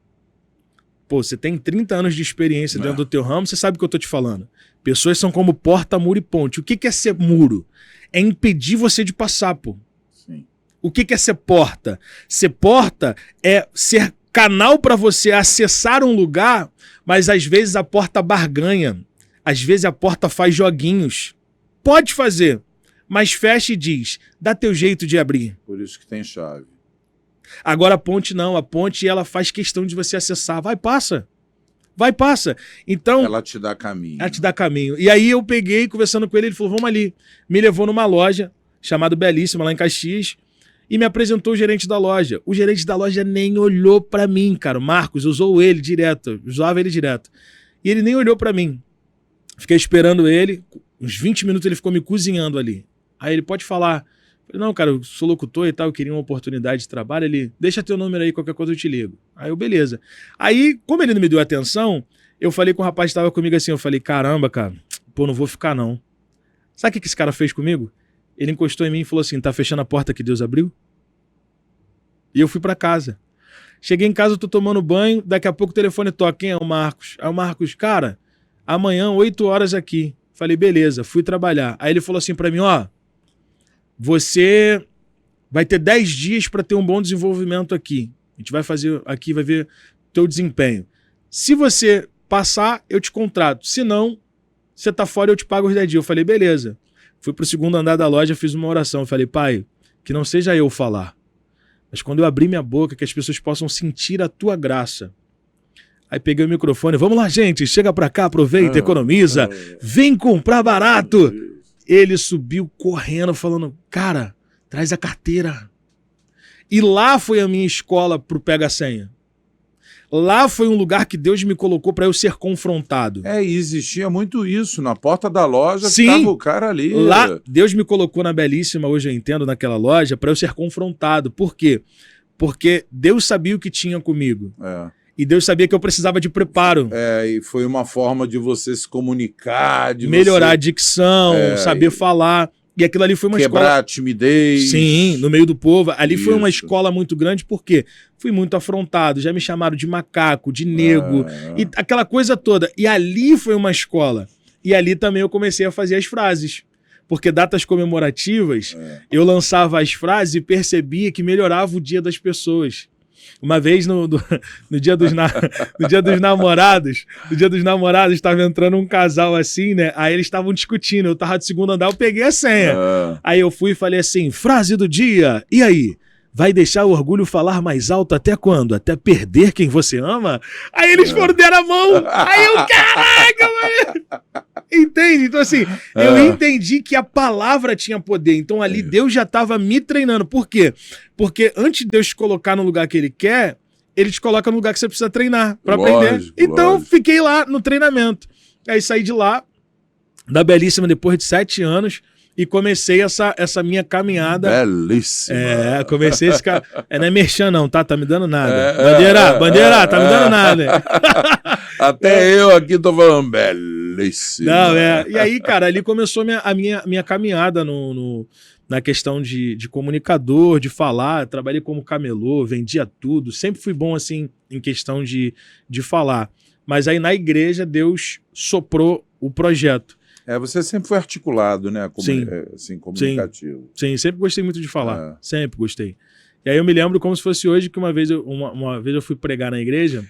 S3: Pô, você tem 30 anos de experiência dentro do teu ramo, você sabe o que eu tô te falando. Pessoas são como porta, muro e ponte. O que é ser muro? É impedir você de passar, pô.
S1: Sim.
S3: O que é ser porta? Ser porta é ser canal para você acessar um lugar, mas às vezes a porta barganha. Às vezes a porta faz joguinhos. Pode fazer, mas fecha e diz, dá teu jeito de abrir.
S1: Por isso que tem chave.
S3: Agora a ponte não. A ponte ela faz questão de você acessar. Vai, passa. Vai, passa. Então,
S1: ela te dá caminho.
S3: Ela te dá caminho. E aí eu peguei, conversando com ele, ele falou, vamos ali. Me levou numa loja, chamada Belíssima, lá em Caxias, e me apresentou o gerente da loja. O gerente da loja nem olhou pra mim, cara. O Marcos usou ele direto, usava ele direto. E ele nem olhou pra mim. Fiquei esperando ele, uns 20 minutos ele ficou me cozinhando ali. Aí ele, pode falar. Falei, não, cara, eu sou locutor e tal, eu queria uma oportunidade de trabalho. Ele, deixa teu número aí, qualquer coisa eu te ligo. Aí eu, beleza. Aí, como ele não me deu atenção, eu falei com o rapaz que estava comigo assim, eu falei, caramba, cara, pô, não vou ficar não. Sabe o que esse cara fez comigo? Ele encostou em mim e falou assim, tá fechando a porta que Deus abriu? E eu fui pra casa. Cheguei em casa, eu tô tomando banho, daqui a pouco o telefone toca, quem é o Marcos? Aí o Marcos, cara, amanhã, 8 horas aqui. Falei, beleza, fui trabalhar. Aí ele falou assim pra mim, ó, você vai ter 10 dias pra ter um bom desenvolvimento aqui. A gente vai fazer aqui, vai ver teu desempenho. Se você passar, eu te contrato. Se não, você tá fora, eu te pago os 10 dias. Eu falei, beleza. Fui pro segundo andar da loja, fiz uma oração. Eu falei, pai, que não seja eu falar, mas quando eu abrir minha boca, que as pessoas possam sentir a tua graça. Aí peguei o microfone, vamos lá, gente, chega pra cá, aproveita, economiza, vem comprar barato. Ele subiu correndo, falando, cara, traz a carteira. E lá foi a minha escola pro Pega-Senha. Lá foi um lugar que Deus me colocou para eu ser confrontado.
S1: E existia muito isso. Na porta da loja
S3: Sim,
S1: ficava o cara ali.
S3: Lá, Deus me colocou na Belíssima, hoje eu entendo, naquela loja, para eu ser confrontado. Por quê? Porque Deus sabia o que tinha comigo. E Deus sabia que eu precisava de preparo.
S1: E foi uma forma de você se comunicar, de
S3: melhorar
S1: você...
S3: a dicção, saber falar. E aquilo ali foi uma
S1: quebrar
S3: escola...
S1: a timidez.
S3: Sim, no meio do povo. Ali foi uma escola muito grande, porque fui muito afrontado. Já me chamaram de macaco, de nego, e aquela coisa toda. E ali foi uma escola. E ali também eu comecei a fazer as frases. Porque datas comemorativas, eu lançava as frases e percebia que melhorava o dia das pessoas. Uma vez no dia dos namorados, estava entrando um casal assim, né? Aí eles estavam discutindo, eu tava do segundo andar, eu peguei a senha. Aí eu fui e falei assim, frase do dia, e aí? Vai deixar o orgulho falar mais alto até quando? Até perder quem você ama? Aí eles morderam a mão. Aí eu, caraca, mano. Entende? Então assim, eu entendi que a palavra tinha poder. Então ali Deus já estava me treinando. Por quê? Porque antes de Deus te colocar no lugar que Ele quer, Ele te coloca no lugar que você precisa treinar para aprender. Então fiquei lá no treinamento. Aí saí de lá, da Belíssima, depois de 7 anos, e comecei essa minha caminhada.
S1: Belíssima.
S3: Comecei esse cara. Não é merchan, não, tá? Tá me dando nada. Bandeira, tá me dando nada.
S1: Até eu aqui tô falando belíssima.
S3: Não, E aí, cara, ali começou a minha caminhada na questão de comunicador, de falar. Trabalhei como camelô, vendia tudo. Sempre fui bom, assim, em questão de falar. Mas aí na igreja, Deus soprou o projeto.
S1: Você sempre foi articulado, né?
S3: Sim.
S1: Assim, comunicativo.
S3: Sim, sempre gostei muito de falar. Sempre gostei. E aí eu me lembro como se fosse hoje que uma vez eu fui pregar na igreja.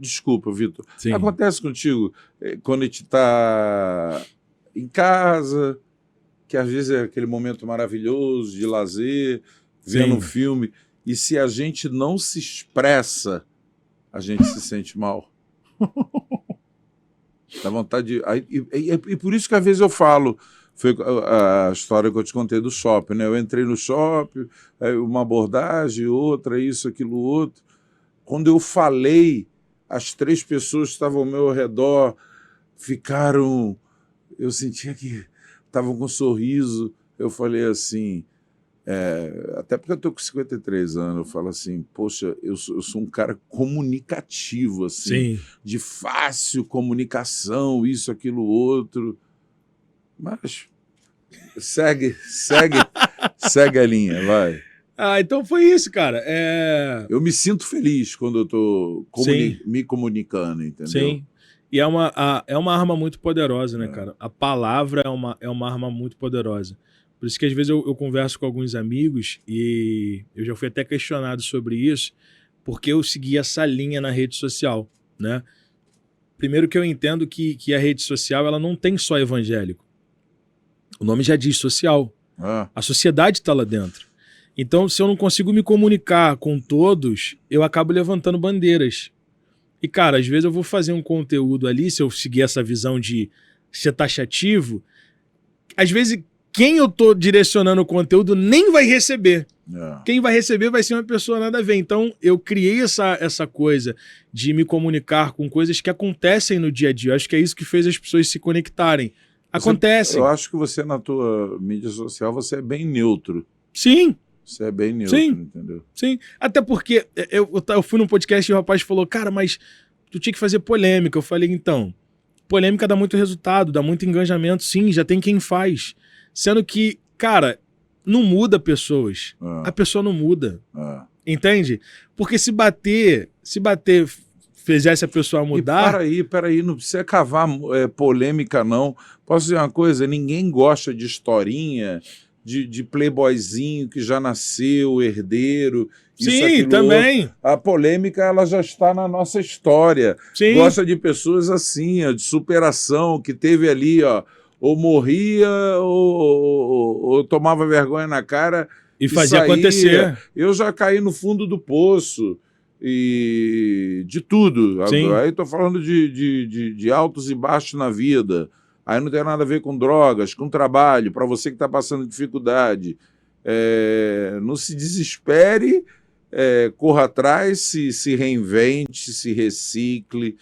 S1: Desculpa, Vitor. Acontece contigo quando a gente tá em casa, que às vezes é aquele momento maravilhoso de lazer, vendo um filme, e se a gente não se expressa, a gente se sente mal. Dá vontade de... E por isso que às vezes eu falo, foi a história que eu te contei do shopping, né? Eu entrei no shopping, uma abordagem, outra, isso, aquilo, outro. Quando eu falei, as 3 pessoas que estavam ao meu redor ficaram... Eu sentia que estavam com um sorriso. Eu falei assim... até porque eu estou com 53 anos, eu falo assim, poxa, eu sou um cara comunicativo, assim, de fácil comunicação, isso, aquilo, outro, mas segue a linha, vai.
S3: Então foi isso, cara.
S1: Eu me sinto feliz quando eu estou me comunicando, entendeu?
S3: Sim, e é uma arma muito poderosa, né, cara? A palavra é uma arma muito poderosa. Por isso que às vezes eu converso com alguns amigos e eu já fui até questionado sobre isso, porque eu segui essa linha na rede social, né? Primeiro que eu entendo que a rede social ela não tem só evangélico. O nome já diz social. A sociedade está lá dentro. Então, se eu não consigo me comunicar com todos, eu acabo levantando bandeiras. E, cara, às vezes eu vou fazer um conteúdo ali, se eu seguir essa visão de ser taxativo, às vezes... Quem eu tô direcionando o conteúdo nem vai receber. Quem vai receber vai ser uma pessoa nada a ver. Então, eu criei essa coisa de me comunicar com coisas que acontecem no dia a dia. Eu acho que é isso que fez as pessoas se conectarem. Acontecem.
S1: Eu acho que você, na tua mídia social, você é bem neutro.
S3: Sim.
S1: Você é bem neutro, entendeu?
S3: Sim. Até porque eu fui num podcast e o rapaz falou, cara, mas tu tinha que fazer polêmica. Eu falei, então, polêmica dá muito resultado, dá muito engajamento. Sim, já tem quem faz. Sendo que, cara, não muda pessoas. A pessoa não muda. Entende? Porque se bater fizesse a pessoa mudar...
S1: E peraí, não precisa cavar polêmica, não. Posso dizer uma coisa? Ninguém gosta de historinha de playboyzinho que já nasceu, herdeiro...
S3: Sim, também.
S1: Outro. A polêmica ela já está na nossa história.
S3: Sim.
S1: Gosta de pessoas assim, ó, de superação, que teve ali, ó, ou morria ou tomava vergonha na cara
S3: e fazia
S1: saía.
S3: Acontecer.
S1: Eu já caí no fundo do poço e de tudo.
S3: Sim.
S1: Aí estou falando de altos e baixos na vida. Aí não tem nada a ver com drogas, com trabalho, para você que está passando dificuldade. Não se desespere. Corra atrás, se reinvente, se recicle,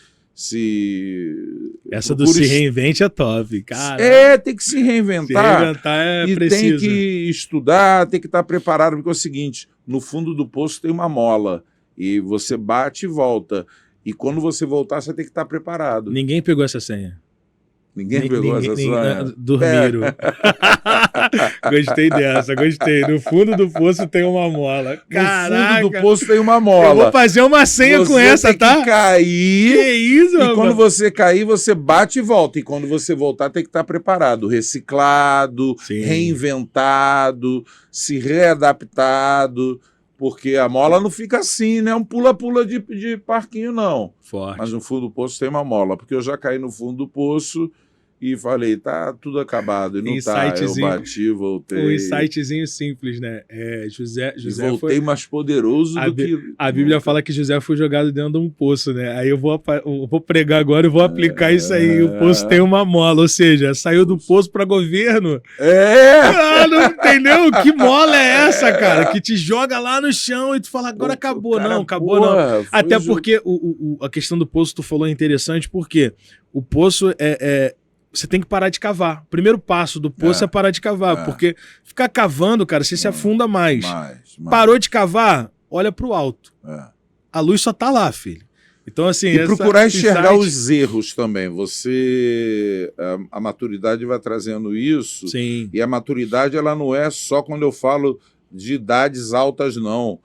S3: Essa do se reinvente é top, cara.
S1: Tem que se reinventar.
S3: Se reinventar
S1: e
S3: preciso.
S1: Tem que estudar, tem que estar preparado, porque é o seguinte, no fundo do poço tem uma mola, e você bate e volta. E quando você voltar, você tem que estar preparado.
S3: Ninguém pegou essa senha.
S1: Ninguém pegou essa senha?
S3: Dormiram. Gostei dessa, gostei. No fundo do poço tem uma mola. Caraca.
S1: No fundo do poço tem uma mola.
S3: Eu vou fazer uma senha com essa,
S1: tem
S3: tá?
S1: Que cair.
S3: Que isso,
S1: E quando você cair, você bate e volta. E quando você voltar, tem que estar preparado. Reciclado,
S3: Sim.
S1: Reinventado, se readaptado. Porque a mola não fica assim, né? Um pula-pula de parquinho, não.
S3: Forte.
S1: Mas no fundo do poço tem uma mola. Porque eu já caí no fundo do poço e falei, tá tudo acabado. E não tá. Eu bati, voltei.
S3: Um insightzinho simples, né? José
S1: voltei
S3: foi...
S1: mais poderoso do que...
S3: A Bíblia fala que José foi jogado dentro de um poço, né? Aí eu vou pregar agora e vou aplicar isso aí. O poço tem uma mola, ou seja, saiu do poço para governo. Não entendeu? Que mola é essa, cara? Que te joga lá no chão e tu fala, agora acabou. Não, acabou não. Até porque a questão do poço, tu falou, é interessante, porque o poço você tem que parar de cavar. O primeiro passo do poço é parar de cavar, porque ficar cavando, cara, você se afunda mais. Parou de cavar, olha pro alto. A luz só tá lá, filho. Então, assim...
S1: E procurar enxergar os erros também. A maturidade vai trazendo isso.
S3: Sim.
S1: E a maturidade, ela não é só quando eu falo de idades altas, não.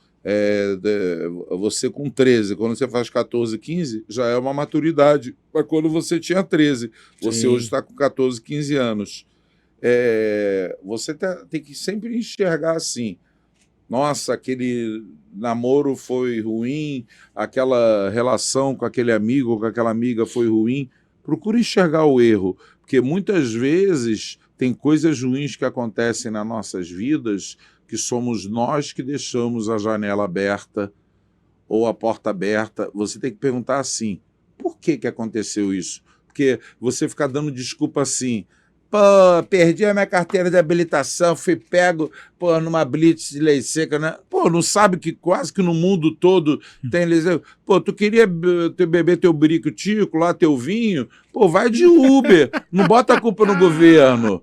S1: Você com 13, quando você faz 14, 15, já é uma maturidade. Mas quando você tinha 13, você hoje está com 14, 15 anos. Você tem que sempre enxergar assim. Nossa, aquele namoro foi ruim, aquela relação com aquele amigo ou com aquela amiga foi ruim. Procure enxergar o erro, porque muitas vezes tem coisas ruins que acontecem nas nossas vidas que somos nós que deixamos a janela aberta ou a porta aberta. Você tem que perguntar assim, por que aconteceu isso? Porque você fica dando desculpa assim, pô, perdi a minha carteira de habilitação, fui pego numa blitz de lei seca, né? Pô, não sabe que quase que no mundo todo tem lei seca? Pô, tu queria beber teu brico-tico lá, teu vinho? Pô, vai de Uber, não bota a culpa no governo.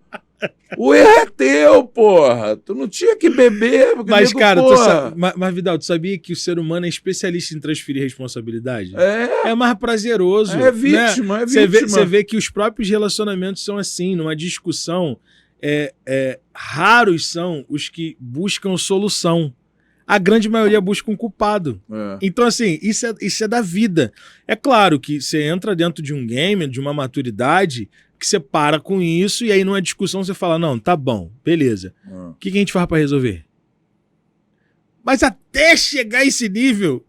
S1: O erro é teu, porra. Tu não tinha que beber.
S3: Mas, cara, mas, Vidal, tu sabia que o ser humano é especialista em transferir responsabilidade? É mais prazeroso.
S1: É vítima,
S3: né? Você vê que os próprios relacionamentos são assim, numa discussão, raros são os que buscam solução. A grande maioria busca um culpado. Então, assim, isso é da vida. É claro que você entra dentro de um game, de uma maturidade, que você para com isso e aí numa discussão você fala, não, tá bom, beleza. O que a gente faz pra resolver? Mas até chegar a esse nível,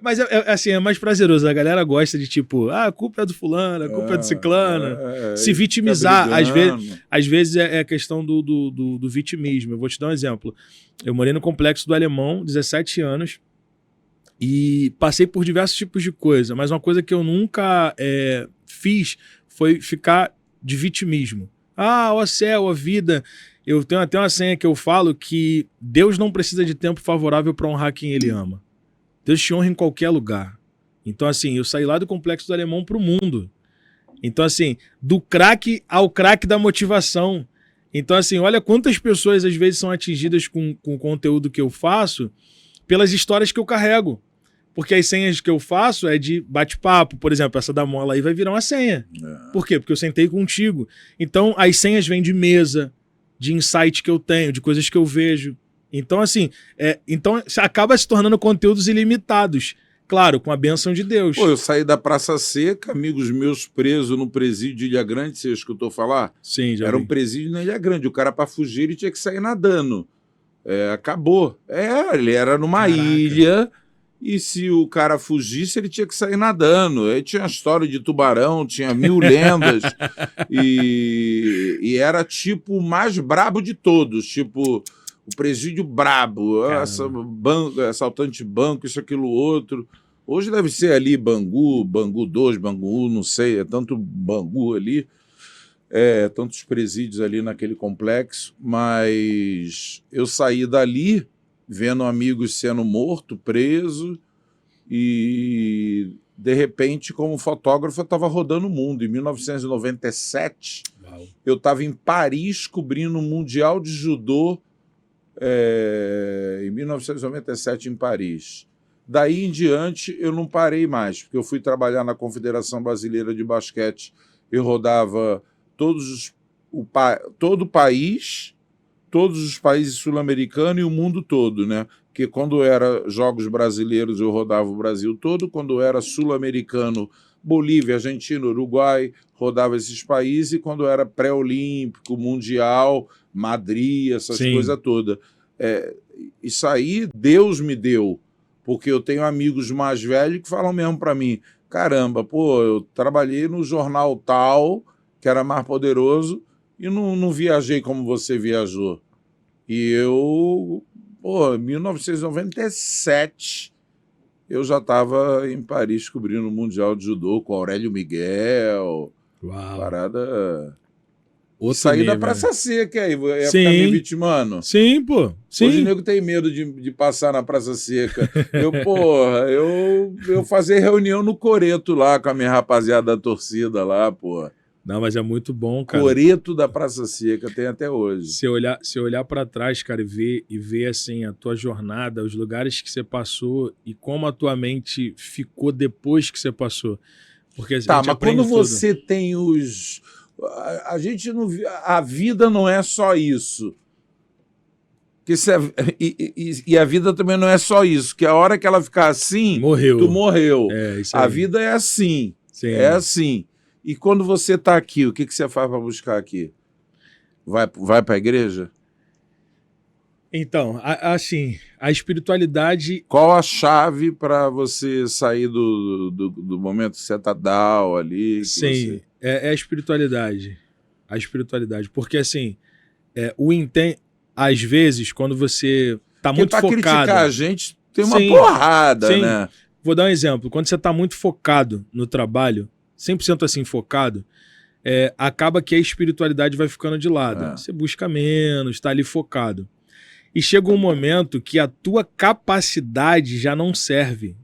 S3: mas assim, é mais prazeroso. A galera gosta de tipo, a culpa é do fulano, a culpa é do ciclano. Se vitimizar, às vezes é questão do vitimismo. Eu vou te dar um exemplo. Eu morei no Complexo do Alemão, 17 anos, e passei por diversos tipos de coisa, mas uma coisa que eu nunca fiz foi ficar de vitimismo. Ó céu, a vida... Eu tenho até uma senha que eu falo que Deus não precisa de tempo favorável para honrar quem Ele ama. Deus te honra em qualquer lugar. Então, assim, eu saí lá do Complexo do Alemão para o mundo. Então, assim, do craque ao craque da motivação. Então, assim, olha quantas pessoas às vezes são atingidas com o conteúdo que eu faço pelas histórias que eu carrego. Porque as senhas que eu faço é de bate-papo, por exemplo, essa da mola aí vai virar uma senha. Por quê? Porque eu sentei contigo. Então, as senhas vêm de mesa, de insight que eu tenho, de coisas que eu vejo. Então, assim, então acaba se tornando conteúdos ilimitados. claro, com a bênção de Deus.
S1: Pô, eu saí da Praça Seca, amigos meus presos no presídio de Ilha Grande, você escutou falar?
S3: Sim, já
S1: Era
S3: vi.
S1: um presídio na Ilha Grande, o cara para fugir ele tinha que sair nadando. Acabou. Ele era numa
S3: Caraca.
S1: ilha e se o cara fugisse ele tinha que sair nadando. Aí tinha a história de tubarão, tinha 1000 lendas e era tipo o mais brabo de todos, tipo o presídio brabo, assaltante de banco, isso, aquilo, outro. Hoje deve ser ali Bangu 2, Bangu 1, não sei, é tanto Bangu ali, tantos presídios ali naquele complexo, mas eu saí dali vendo amigos sendo morto, preso, e de repente, como fotógrafo, eu estava rodando o mundo. Em 1997,
S3: Uau.
S1: eu estava em Paris cobrindo o Mundial de Judô, em 1997 em Paris. Daí em diante eu não parei mais, porque eu fui trabalhar na Confederação Brasileira de Basquete. Eu rodava todo o país, todos os países sul-americanos e o mundo todo, né? Porque quando era Jogos Brasileiros eu rodava o Brasil todo, quando era sul-americano, Bolívia, Argentina, Uruguai, rodava esses países, e quando era pré-olímpico, mundial, Madrid, essas
S3: Sim.
S1: coisas todas. Isso aí Deus me deu, porque eu tenho amigos mais velhos que falam mesmo para mim, caramba, pô, eu trabalhei no jornal tal, que era mais poderoso, e não viajei como você viajou. E eu, em 1997, eu já estava em Paris cobrindo o Mundial de Judô com Aurélio Miguel,
S3: Uau.
S1: parada...
S3: Outro
S1: Sair da
S3: nível,
S1: Praça Seca aí, ia
S3: Sim.
S1: ficar me vitimando.
S3: Sim, pô. Sim.
S1: Hoje o nego tem medo de passar na Praça Seca. Eu fazer reunião no Coreto lá com a minha rapaziada da torcida lá, pô.
S3: Não, mas é muito bom, cara.
S1: Coreto da Praça Seca, tem até hoje.
S3: Se olhar para trás, cara, e ver assim a tua jornada, os lugares que você passou e como a tua mente ficou depois que você passou. Porque
S1: Tá, mas quando você tem os... A gente não... A vida não é só isso. E a vida também não é só isso, que a hora que ela ficar assim,
S3: morreu.
S1: Tu morreu.
S3: Isso aí.
S1: A vida é assim.
S3: Sim.
S1: É assim. E quando você está aqui, o que você faz para buscar aqui? Vai para a igreja?
S3: Então, assim, a espiritualidade...
S1: Qual a chave para você sair do momento que você está down ali?
S3: Sim, é a espiritualidade. A espiritualidade. Porque, assim, às vezes, quando você está muito focado...
S1: Porque para criticar a gente tem uma
S3: Sim,
S1: porrada,
S3: sim.
S1: né?
S3: Vou dar um exemplo. Quando você está muito focado no trabalho, 100% assim focado, acaba que a espiritualidade vai ficando de lado. Você busca menos, está ali focado. E chega um momento que a tua capacidade já não serve.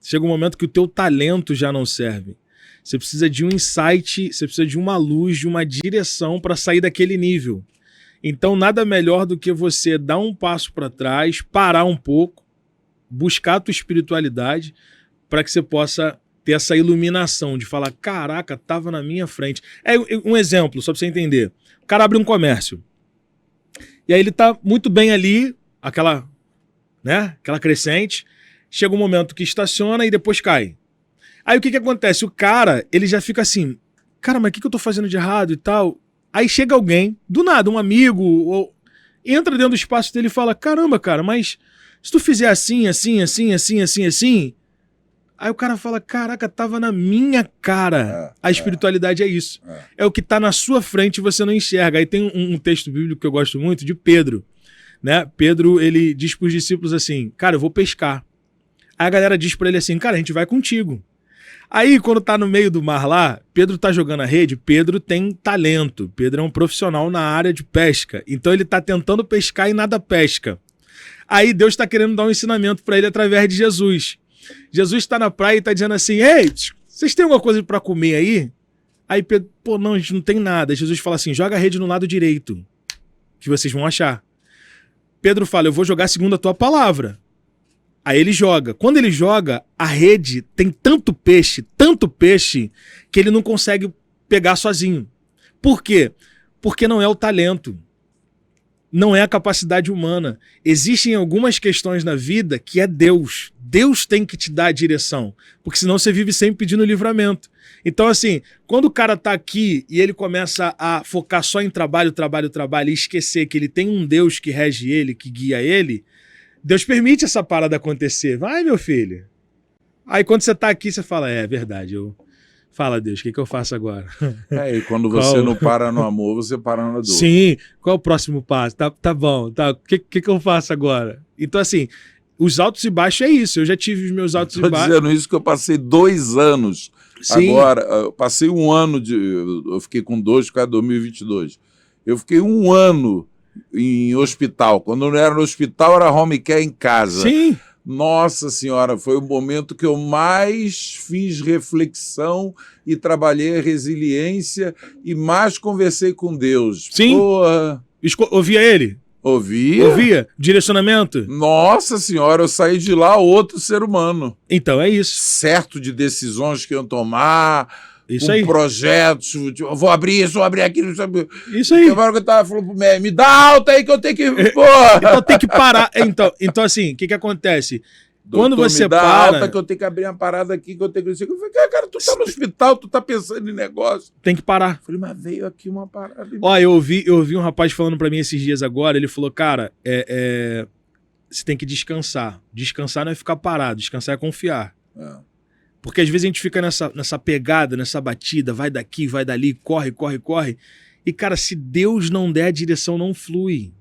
S3: Chega um momento que o teu talento já não serve. Você precisa de um insight, você precisa de uma luz, de uma direção para sair daquele nível. Então, nada melhor do que você dar um passo para trás, parar um pouco, buscar a tua espiritualidade para que você possa ter essa iluminação de falar, caraca, estava na minha frente. Um exemplo, só para você entender. O cara abre um comércio. E aí ele tá muito bem ali, aquela crescente. Chega um momento que estaciona e depois cai. Aí o que acontece? O cara, ele já fica assim, cara, mas o que eu tô fazendo de errado e tal? Aí chega alguém, do nada, um amigo, entra dentro do espaço dele e fala, caramba, cara, mas se tu fizer assim, assim, assim, assim, assim, assim... Aí o cara fala, caraca, tava na minha cara. A espiritualidade é isso. É o que tá na sua frente e você não enxerga. Aí tem um texto bíblico que eu gosto muito, de Pedro. Né? Pedro, ele diz pros discípulos assim, cara, eu vou pescar. Aí a galera diz pra ele assim, cara, a gente vai contigo. Aí, quando tá no meio do mar lá, Pedro tá jogando a rede, Pedro tem talento. Pedro é um profissional na área de pesca. Então ele tá tentando pescar e nada pesca. Aí Deus tá querendo dar um ensinamento pra ele através de Jesus. Jesus está na praia e está dizendo assim, ei, vocês têm alguma coisa para comer aí? Aí Pedro, pô, não, a gente não tem nada. Jesus fala assim, joga a rede no lado direito, que vocês vão achar. Pedro fala, eu vou jogar segundo a tua palavra. Aí ele joga. Quando ele joga, a rede tem tanto peixe, que ele não consegue pegar sozinho. Por quê? Porque não é o talento. não é a capacidade humana. Existem algumas questões na vida que é Deus. Deus tem que te dar a direção, porque senão você vive sempre pedindo livramento. Então, assim, quando o cara tá aqui e ele começa a focar só em trabalho, trabalho, trabalho e esquecer que ele tem um Deus que rege ele, que guia ele, Deus permite essa parada acontecer. Vai, meu filho. Aí quando você tá aqui, você fala, é verdade, Fala, Deus, o que eu faço agora?
S1: E quando você não para no amor, você para na dor.
S3: Sim, qual é o próximo passo? Tá bom, tá. O que eu faço agora? Então, assim, os altos e baixos é isso. Eu já tive os meus altos e baixos.
S1: Estou dizendo isso que eu passei 2 anos.
S3: Sim.
S1: Agora, eu passei 1 ano, eu fiquei com 2 por causa de 2022. Eu fiquei 1 ano em hospital. Quando não era no hospital, era home care em casa.
S3: Sim.
S1: Nossa Senhora, foi o momento que eu mais fiz reflexão e trabalhei a resiliência e mais conversei com Deus.
S3: Sim.
S1: Porra.
S3: Ouvia ele?
S1: Ouvia?
S3: Ouvia? Direcionamento?
S1: Nossa Senhora, eu saí de lá outro ser humano.
S3: Então é isso.
S1: Certo de decisões que iam tomar,
S3: Isso
S1: com
S3: aí.
S1: projetos, tipo, vou abrir isso, vou abrir aquilo. Sabe?
S3: Isso aí.
S1: Agora que eu tava falando pro médico, me dá alta aí que eu tenho que... Porra!
S3: Então tem que parar. Então assim, o que acontece? Quando
S1: Doutor,
S3: você
S1: me dá
S3: para...
S1: alta que eu tenho que abrir uma parada aqui, que eu tenho que... Eu falei, cara, tu tá no hospital, tu tá pensando em negócio.
S3: Tem que parar.
S1: Eu falei, mas veio aqui uma parada...
S3: Ó, eu ouvi um rapaz falando pra mim esses dias agora, ele falou, cara, você tem que descansar. Descansar não é ficar parado, descansar é confiar.
S1: É.
S3: Porque às vezes a gente fica nessa pegada, nessa batida, vai daqui, vai dali, corre, corre, corre. E, cara, se Deus não der, a direção não flui.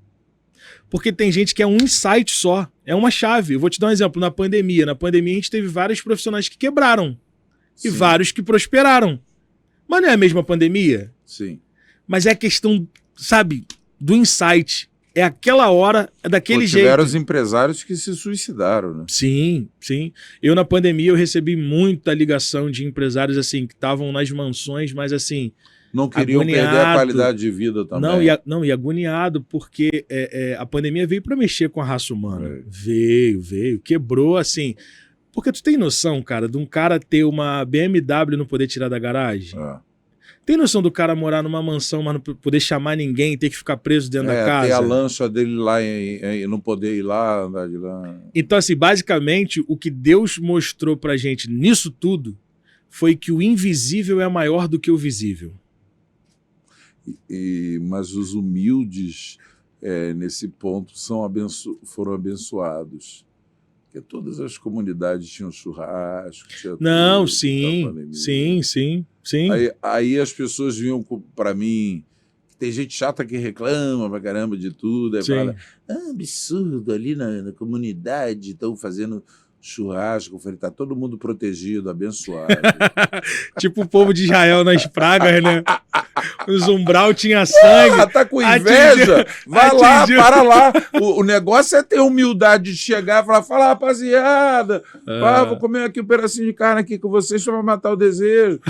S3: Porque tem gente que é um insight só, é uma chave. Eu vou te dar um exemplo, na pandemia. Na pandemia a gente teve vários profissionais que quebraram e
S1: Sim.
S3: vários que prosperaram. Mas não é a mesma pandemia?
S1: Sim.
S3: Mas é a questão, sabe, do insight. É aquela hora, é daquele jeito.
S1: Tiveram os empresários que se suicidaram, né?
S3: Sim, sim. Eu, na pandemia, eu recebi muita ligação de empresários, assim, que estavam nas mansões, mas, assim...
S1: Não queriam
S3: agoniado.
S1: perder a qualidade de vida também.
S3: Não, e agoniado, porque a pandemia veio para mexer com a raça humana.
S1: É.
S3: Veio. Quebrou, assim... Porque tu tem noção, cara, de um cara ter uma BMW e não poder tirar da garagem?
S1: É.
S3: Tem noção do cara morar numa mansão, mas não poder chamar ninguém, ter que ficar preso dentro da casa?
S1: Ter a lancha dele lá e não poder ir lá, andar de lá.
S3: Então, assim, basicamente, o que Deus mostrou pra gente nisso tudo foi que o invisível é maior do que o visível.
S1: Mas os humildes, nesse ponto, foram abençoados. Porque todas as comunidades tinham churrasco. Tinha
S3: Não,
S1: tudo,
S3: sim.
S1: Aí as pessoas vinham para mim. Tem gente chata que reclama pra caramba de tudo. Aí fala, absurdo, ali na comunidade estão fazendo churrasco. Eu falei, tá todo mundo protegido, abençoado.
S3: Tipo o povo de Israel nas pragas, né? O Zumbral tinha sangue.
S1: Tá com inveja? Vai lá, para lá. O negócio é ter humildade de chegar e falar, rapaziada, vou comer aqui um pedacinho de carne aqui com vocês só pra matar o desejo.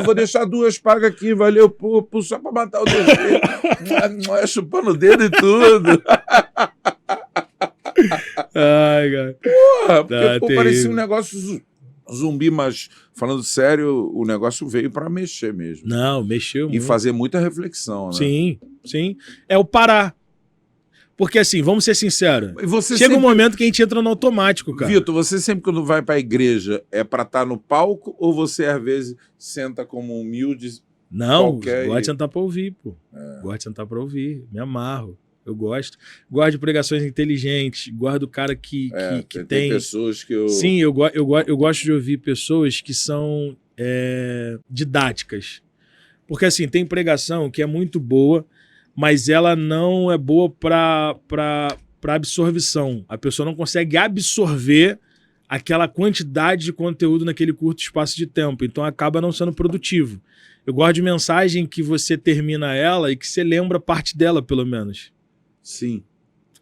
S1: Vou deixar 2 pagas aqui, valeu, só pra matar o desejo. Chupando o dedo e tudo.
S3: Ai, cara.
S1: Porra, porque parecia um negócio zumbi, mas falando sério, o negócio veio para mexer mesmo.
S3: Não, mexeu muito.
S1: E fazer muita reflexão, né?
S3: Sim. É o parar. Porque assim, vamos ser sinceros. Chega um momento que a gente entra no automático, cara.
S1: Vitor, você sempre quando vai para a igreja é para estar no palco ou você às vezes senta como humilde?
S3: Não, gosto de sentar para ouvir, pô. Gosto de sentar para ouvir, me amarro. Eu gosto. Gosto de pregações inteligentes, gosto do cara que tem
S1: pessoas que eu...
S3: Sim, eu gosto de ouvir pessoas que são didáticas. Porque assim, tem pregação que é muito boa, mas ela não é boa para absorção. A pessoa não consegue absorver aquela quantidade de conteúdo naquele curto espaço de tempo. Então acaba não sendo produtivo. Eu gosto de mensagem que você termina ela e que você lembra parte dela, pelo menos.
S1: Sim.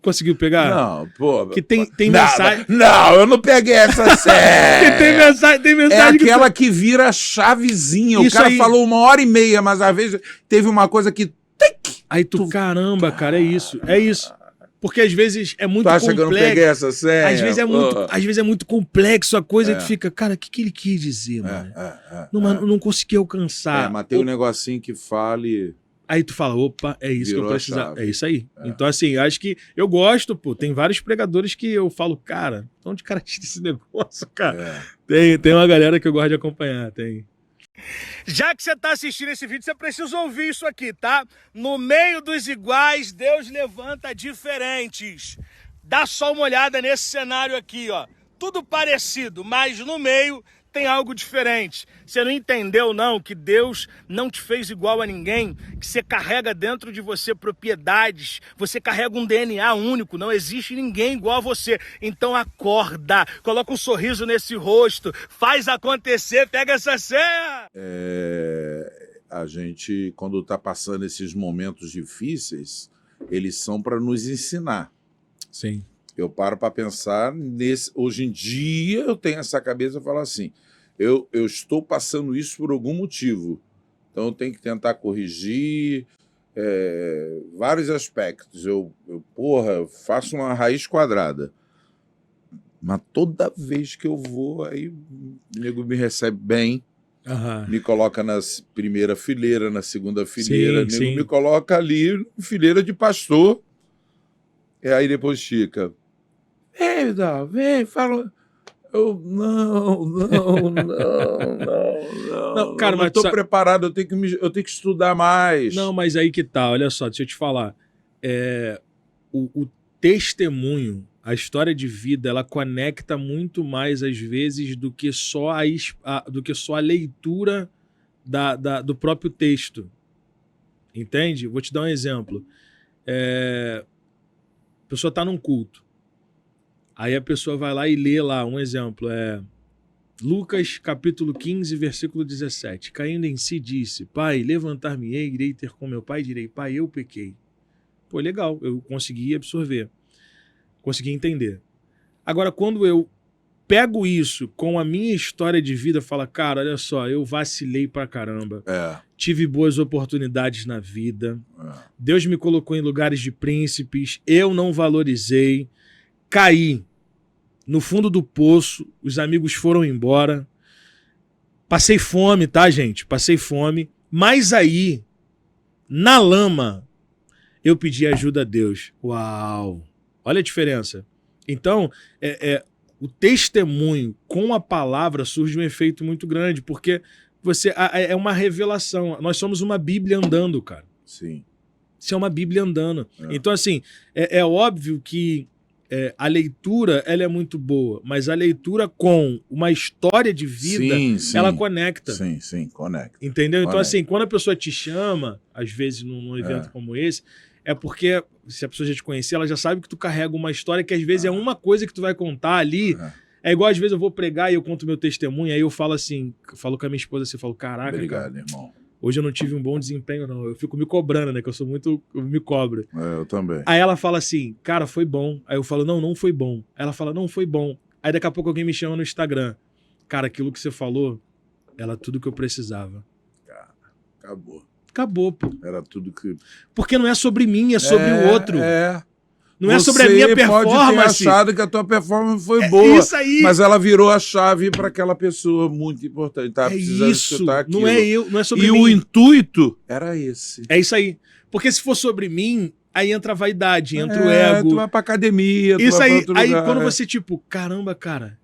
S3: Conseguiu pegar?
S1: Não, pô.
S3: Que tem mensagem.
S1: Não, eu não peguei essa série.
S3: tem mensagem.
S1: É aquela que vira chavezinha.
S3: Isso
S1: o cara
S3: aí.
S1: falou 1h30, mas às vezes teve uma coisa que.
S3: Aí caramba, cara, é isso. É isso. Porque às vezes é muito complexo.
S1: Tu acha que eu não peguei essa série?
S3: Às vezes é muito complexo a coisa e tu fica, cara, o que ele quis dizer, mano? Não consegui alcançar.
S1: Mas tem um negocinho que fale.
S3: Aí tu fala, opa, é isso
S1: Virou
S3: que eu
S1: a
S3: precisava.
S1: chave.
S3: É isso aí. Então, assim, eu acho que eu gosto, pô. Tem vários pregadores que eu falo, cara, onde o cara tira esse negócio, cara? Tem uma galera que eu gosto de acompanhar, tem.
S2: Já que você está assistindo esse vídeo, você precisa ouvir isso aqui, tá? No meio dos iguais, Deus levanta diferentes. Dá só uma olhada nesse cenário aqui, ó. Tudo parecido, mas no meio tem algo diferente. Você não entendeu, não, que Deus não te fez igual a ninguém, que você carrega dentro de você propriedades, você carrega um DNA único, não existe ninguém igual a você. Então acorda, coloca um sorriso nesse rosto, faz acontecer, pega essa senha!
S1: A gente, quando está passando esses momentos difíceis, eles são para nos ensinar.
S3: Sim.
S1: Eu paro para pensar nesse. Hoje em dia eu tenho essa cabeça e falo assim: eu estou passando isso por algum motivo. Então eu tenho que tentar corrigir vários aspectos. Eu faço uma raiz quadrada. Mas toda vez que eu vou, aí o nego me recebe bem, me coloca na primeira fileira, na segunda fileira, o nego me coloca ali na fileira de pastor. E aí depois fica. Vem, fala. Não, cara, mas estou preparado, eu tenho que estudar mais.
S3: Não, mas aí que tá, olha só, deixa eu te falar. O testemunho, a história de vida, ela conecta muito mais, às vezes, do que só a leitura do próprio texto. Entende? Vou te dar um exemplo. A pessoa está num culto. Aí a pessoa vai lá e lê lá, um exemplo, Lucas capítulo 15, versículo 17. Caindo em si disse, Pai, levantar-me-ei, irei ter com meu pai, direi, Pai, eu pequei. Pô, legal, eu consegui absorver, consegui entender. Agora, quando eu pego isso com a minha história de vida, falo, cara, olha só, eu vacilei pra caramba. Tive boas oportunidades na vida. Deus me colocou em lugares de príncipes, eu não valorizei, caí no fundo do poço, os amigos foram embora. Passei fome, tá, gente? Passei fome. Mas aí, na lama, eu pedi ajuda a Deus. Uau! Olha a diferença. Então, o testemunho com a palavra surge um efeito muito grande, porque é uma revelação. Nós somos uma Bíblia andando, cara.
S1: Sim.
S3: Isso é uma Bíblia andando. Então, assim, é óbvio que a leitura ela é muito boa, mas a leitura com uma história de vida, ela conecta.
S1: Sim, conecta.
S3: Entendeu? Então, assim, quando a pessoa te chama, às vezes num evento como esse, é porque, se a pessoa já te conhecer, ela já sabe que tu carrega uma história que às vezes é uma coisa que tu vai contar ali. É igual às vezes eu vou pregar e eu conto meu testemunho, aí eu falo assim, falo com a minha esposa assim, eu falo, caraca,
S1: obrigado,
S3: cara,
S1: irmão.
S3: Hoje eu não tive um bom desempenho, não. Eu fico me cobrando, né? Que eu me cobro.
S1: Eu também.
S3: Aí ela fala assim, cara, foi bom. Aí eu falo, não foi bom. Aí ela fala, não foi bom. Aí daqui a pouco alguém me chama no Instagram. Cara, aquilo que você falou, era tudo que eu precisava.
S1: Cara, acabou.
S3: Acabou, pô.
S1: Era tudo que...
S3: Porque não é sobre mim, é sobre o outro. Não é
S1: Você
S3: sobre a minha performance.
S1: Pode ter achado que a tua performance foi boa,
S3: isso aí.
S1: Mas ela virou a chave para aquela pessoa muito importante. Tá precisando escutar aquilo.
S3: Não é sobre mim.
S1: E o intuito era esse.
S3: É isso aí. Porque se for sobre mim, aí entra a vaidade, entra o ego.
S1: Tu vai pra academia, tu
S3: isso
S1: vai
S3: aí,
S1: pra outro lugar.
S3: Aí quando você, tipo, caramba, cara,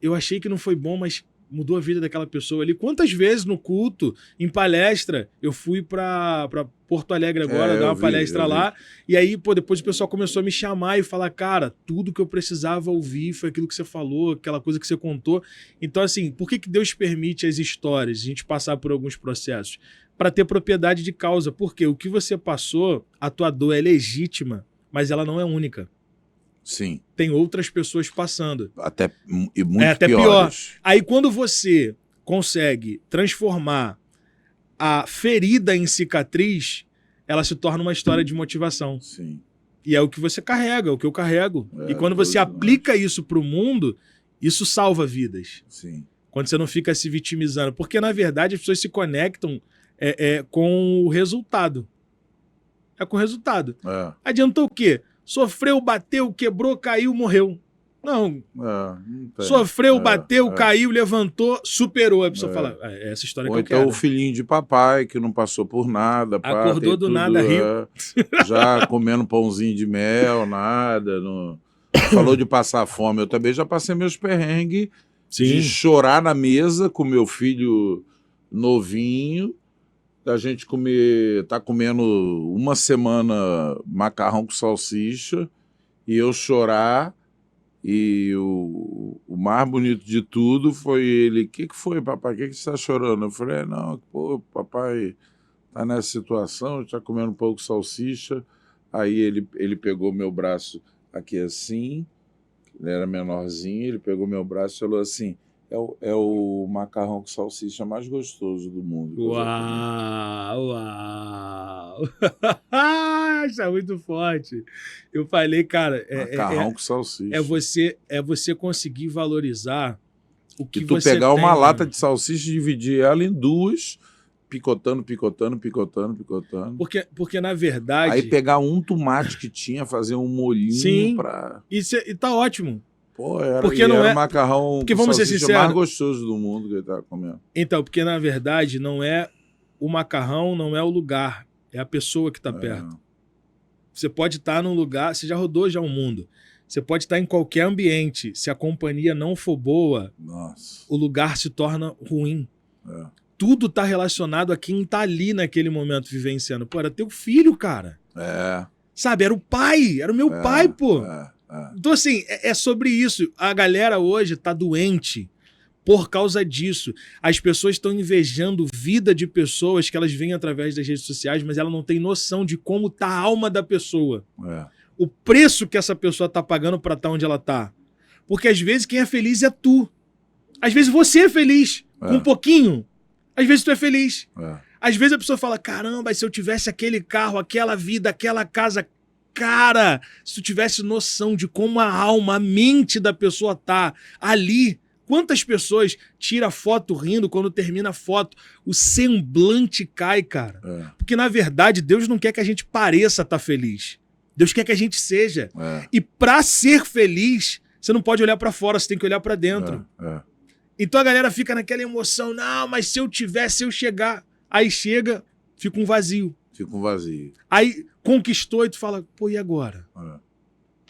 S3: eu achei que não foi bom, mas mudou a vida daquela pessoa ali. Quantas vezes no culto, em palestra, eu fui pra Porto Alegre agora, dar uma palestra lá, e aí, pô, depois o pessoal começou a me chamar e falar, cara, tudo que eu precisava ouvir foi aquilo que você falou, aquela coisa que você contou. Então, assim, por que Deus permite as histórias, a gente passar por alguns processos? Para ter propriedade de causa. Porque o que você passou, a tua dor é legítima, mas ela não é única.
S1: Sim.
S3: Tem outras pessoas passando.
S1: Até muito
S3: até
S1: piores.
S3: Pior. Aí quando você consegue transformar a ferida em cicatriz, ela se torna uma história de motivação.
S1: Sim.
S3: E é o que você carrega, é o que eu carrego. E quando você aplica isso para o mundo, isso salva vidas.
S1: Sim.
S3: Quando você não fica se vitimizando. Porque, na verdade, as pessoas se conectam com o resultado. É com o resultado. Adiantou o quê? Sofreu, bateu, quebrou, caiu, morreu. Não.
S1: Não tem.
S3: Sofreu, bateu, caiu, levantou, superou. A pessoa fala, essa história
S1: Ou
S3: que eu
S1: então
S3: quero.
S1: o filhinho de papai, que não passou por nada. Pá,
S3: Acordou
S1: tem
S3: do
S1: tudo,
S3: nada, rico.
S1: já comendo pãozinho de mel, nada. Não... Falou de passar fome. Eu também já passei meus perrengues de chorar na mesa com meu filho novinho, da gente tá comendo uma semana macarrão com salsicha, e eu chorar. E o mais bonito de tudo foi ele. O que foi, papai? O que você está chorando? Eu falei, não, pô, papai tá nessa situação, está comendo um pouco de salsicha. Aí ele pegou meu braço aqui assim, ele era menorzinho, ele pegou meu braço e falou assim, é o macarrão com salsicha mais gostoso do mundo.
S3: Uau! Isso é muito forte. Eu falei, cara...
S1: Macarrão com salsicha.
S3: É você conseguir valorizar o que
S1: tu
S3: você
S1: pegar
S3: tem,
S1: uma lata de salsicha e dividir ela em duas, picotando.
S3: Porque na verdade...
S1: Aí pegar um tomate que tinha, fazer um molhinho pra...
S3: E tá ótimo.
S1: Pô, era o macarrão
S3: porque vamos ser sinceros,
S1: mais gostoso do mundo que ele tava comendo.
S3: Então, porque na verdade não é o macarrão, não é o lugar, é a pessoa que tá perto. Você pode estar num lugar, você já rodou o mundo. Você pode estar em qualquer ambiente, se a companhia não for boa, o lugar se torna ruim. Tudo tá relacionado a quem tá ali naquele momento vivenciando. Pô, era teu filho, cara. Sabe, era o pai, era o meu pai, pô. Então, assim, é sobre isso. A galera hoje tá doente por causa disso. As pessoas estão invejando vida de pessoas que elas veem através das redes sociais, mas ela não tem noção de como tá a alma da pessoa. O preço que essa pessoa tá pagando pra estar onde ela tá. Porque às vezes quem é feliz é tu. Às vezes você é feliz com um pouquinho. Às vezes tu é feliz. Às vezes a pessoa fala, caramba, se eu tivesse aquele carro, aquela vida, aquela casa... Cara, se tu tivesse noção de como a alma, a mente da pessoa tá ali, quantas pessoas tiram foto rindo quando termina a foto, o semblante cai, cara. Porque, na verdade, Deus não quer que a gente pareça estar feliz. Deus quer que a gente seja. E pra ser feliz, você não pode olhar pra fora, você tem que olhar pra dentro. Então a galera fica naquela emoção, não, mas se eu tivesse, se eu chegar. Aí chega, fica um vazio. Aí conquistou e tu fala, pô, e agora?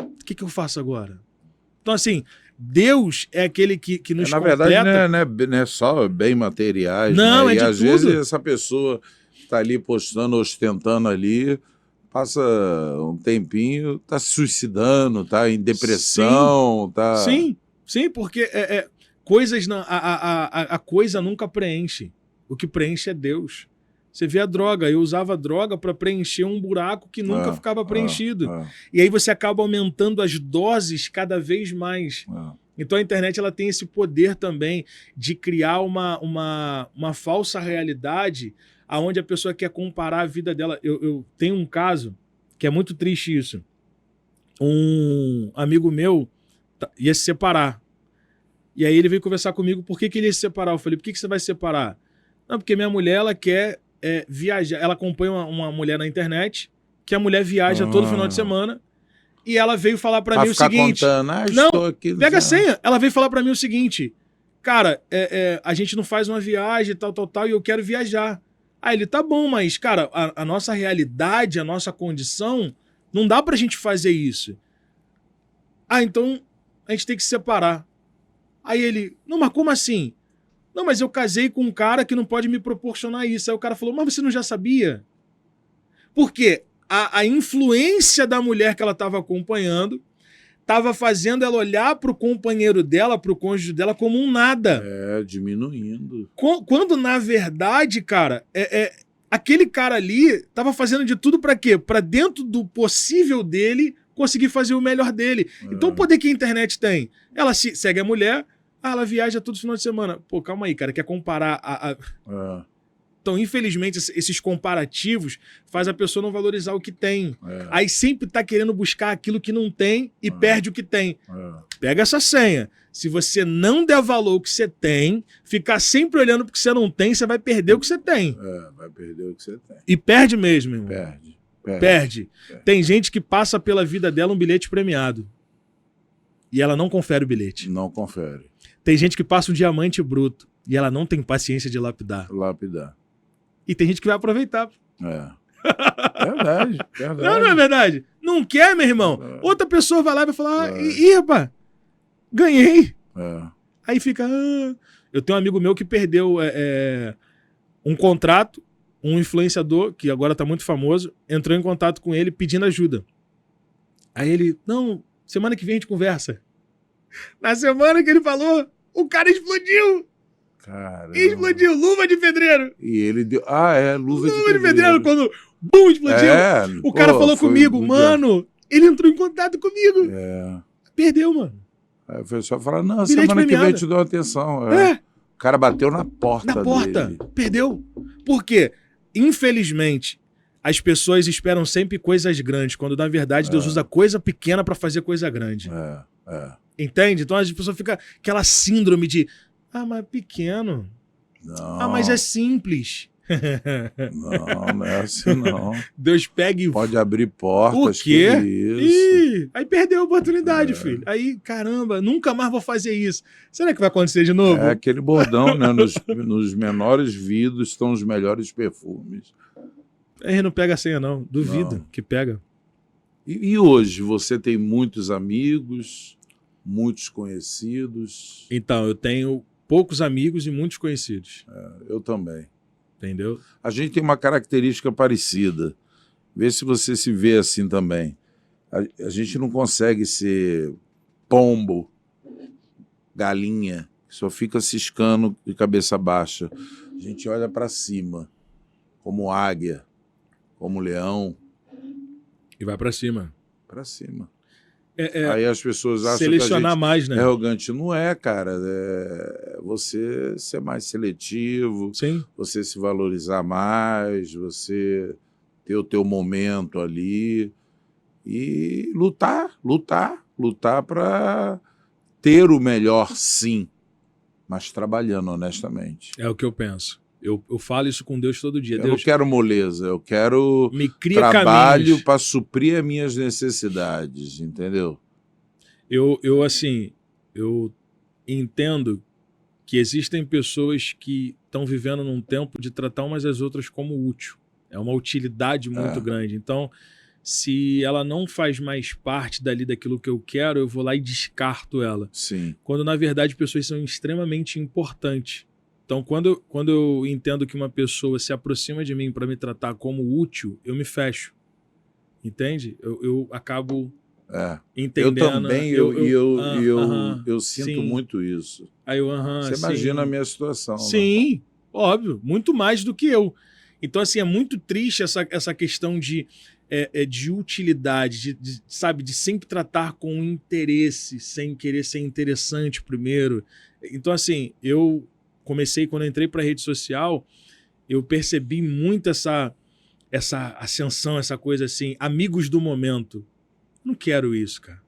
S3: O que eu faço agora? Então, assim, Deus é aquele que nos
S1: completa. Na verdade, não é só bem materiais.
S3: Não,
S1: né?
S3: É de
S1: às
S3: tudo.
S1: Vezes essa pessoa tá ali postando, ostentando ali, passa um tempinho, tá se suicidando, tá em depressão.
S3: Sim, porque coisas a coisa nunca preenche. O que preenche é Deus. Você vê a droga, eu usava a droga para preencher um buraco que nunca ficava preenchido. E aí você acaba aumentando as doses cada vez mais. Então a internet ela tem esse poder também de criar uma falsa realidade onde a pessoa quer comparar a vida dela. Eu tenho um caso que é muito triste isso. Um amigo meu ia se separar. E aí ele veio conversar comigo por que ele ia se separar. Eu falei, por que você vai se separar? Não, porque minha mulher ela quer... viajar. Ela acompanha uma mulher na internet, que a mulher viaja todo final de semana, e ela veio falar pra mim o seguinte... Pega a senha. Ela veio falar pra mim o seguinte, cara, a gente não faz uma viagem, tal, e eu quero viajar. Aí ele, tá bom, mas, cara, a nossa realidade, a nossa condição, não dá pra gente fazer isso. Então a gente tem que se separar. Aí ele, não, mas como assim? Não, mas eu casei com um cara que não pode me proporcionar isso. Aí o cara falou, mas você não já sabia? Porque a influência da mulher que ela estava acompanhando estava fazendo ela olhar para o companheiro dela, para o cônjuge dela, como um nada.
S1: Diminuindo.
S3: Quando, na verdade, cara, aquele cara ali estava fazendo de tudo para quê? Para dentro do possível dele, conseguir fazer o melhor dele. Então o poder que a internet tem? Ela segue a mulher... ela viaja todo final de semana. Pô, calma aí, cara. Quer comparar Então, infelizmente, esses comparativos faz a pessoa não valorizar o que tem. Aí sempre tá querendo buscar aquilo que não tem e perde o que tem. Pega essa senha. Se você não der valor ao que você tem, ficar sempre olhando pro que você não tem, você vai perder o que você tem.
S1: Vai perder o que você tem.
S3: E perde mesmo, irmão.
S1: Perde.
S3: Tem gente que passa pela vida dela um bilhete premiado. e ela não confere o bilhete.
S1: Não confere.
S3: Tem gente que passa um diamante bruto e ela não tem paciência de lapidar.
S1: Lapidar.
S3: E tem gente que vai aproveitar.
S1: É. Verdade, verdade.
S3: Não é verdade? Não quer, meu irmão? Outra pessoa vai lá e vai falar, ih, rapaz, ganhei. Aí fica... Eu tenho um amigo meu que perdeu um contrato, um influenciador, que agora tá muito famoso, entrou em contato com ele pedindo ajuda. Aí ele, não, semana que vem a gente conversa. Na semana que ele falou, o cara explodiu.
S1: Caramba.
S3: Explodiu, luva de pedreiro.
S1: E ele deu... luva
S3: de pedreiro. Quando, bum, explodiu. O cara falou comigo, mano, ele entrou em contato comigo. Perdeu, mano.
S1: Aí foi só falar, não, semana que vem eu te dou atenção. O cara bateu na porta dele. Perdeu. Por quê? Infelizmente, as pessoas esperam sempre coisas grandes, quando na verdade Deus usa coisa pequena para fazer coisa grande. Entende? Então as pessoas ficam aquela síndrome de mas pequeno. Não.
S3: Mas é simples.
S1: Não é assim não.
S3: Deus pega e...
S1: Pode abrir portas.
S3: O quê? Ih, aí perdeu a oportunidade, filho. Aí, caramba, nunca mais vou fazer isso. Será que vai acontecer de novo?
S1: É aquele bordão, né? Nos menores vidros estão os melhores perfumes.
S3: Aí não pega a senha, não. Duvido que pega.
S1: E hoje, você tem muitos amigos, muitos conhecidos?
S3: Então, eu tenho poucos amigos e muitos conhecidos.
S1: Eu também.
S3: Entendeu?
S1: A gente tem uma característica parecida. Vê se você se vê assim também. A gente não consegue ser pombo, galinha, que só fica ciscando de cabeça baixa. A gente olha para cima, como águia, como leão.
S3: E vai para cima.
S1: Para cima.
S3: Aí
S1: as pessoas acham
S3: selecionar
S1: que a gente
S3: mais, né?
S1: É arrogante. Não é, cara. É você ser mais seletivo,
S3: Sim.
S1: Você se valorizar mais, você ter o teu momento ali e lutar para ter o melhor, sim, mas trabalhando honestamente.
S3: É o que eu penso. Eu falo isso com Deus todo dia.
S1: Eu
S3: Deus,
S1: não quero moleza, eu quero
S3: me cria
S1: trabalho para suprir as minhas necessidades, entendeu? Eu
S3: entendo que existem pessoas que estão vivendo num tempo de tratar umas às outras como útil. É uma utilidade muito grande. Então, se ela não faz mais parte daquilo que eu quero, eu vou lá e descarto ela.
S1: Sim.
S3: Quando, na verdade, pessoas são extremamente importantes. Então, quando eu entendo que uma pessoa se aproxima de mim para me tratar como útil, eu me fecho. Entende? Eu acabo entendendo.
S1: Eu também, eu sinto muito isso.
S3: Aí
S1: Você imagina a minha situação.
S3: Sim, né? Óbvio. Muito mais do que eu. Então, assim, é muito triste essa questão de utilidade, de sempre tratar com interesse, sem querer ser interessante primeiro. Então, assim, quando eu entrei para a rede social, eu percebi muito essa ascensão, essa coisa assim, amigos do momento. Não quero isso, cara.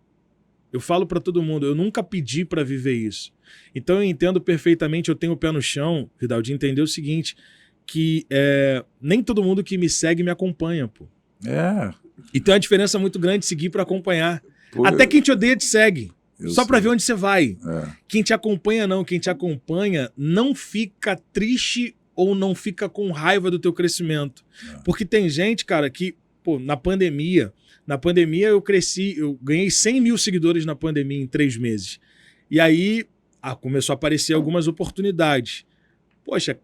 S3: Eu falo para todo mundo, eu nunca pedi para viver isso. Então eu entendo perfeitamente, eu tenho o pé no chão, Vidal, de entender o seguinte, que nem todo mundo que me segue me acompanha, pô. E tem uma diferença muito grande de seguir para acompanhar. Até quem te odeia te segue. Só para ver onde você vai. Quem te acompanha não. Quem te acompanha não fica triste ou não fica com raiva do teu crescimento. Porque tem gente, cara, que, na pandemia eu cresci, eu ganhei 100 mil seguidores na pandemia em 3 meses. E aí começou a aparecer algumas oportunidades. Poxa,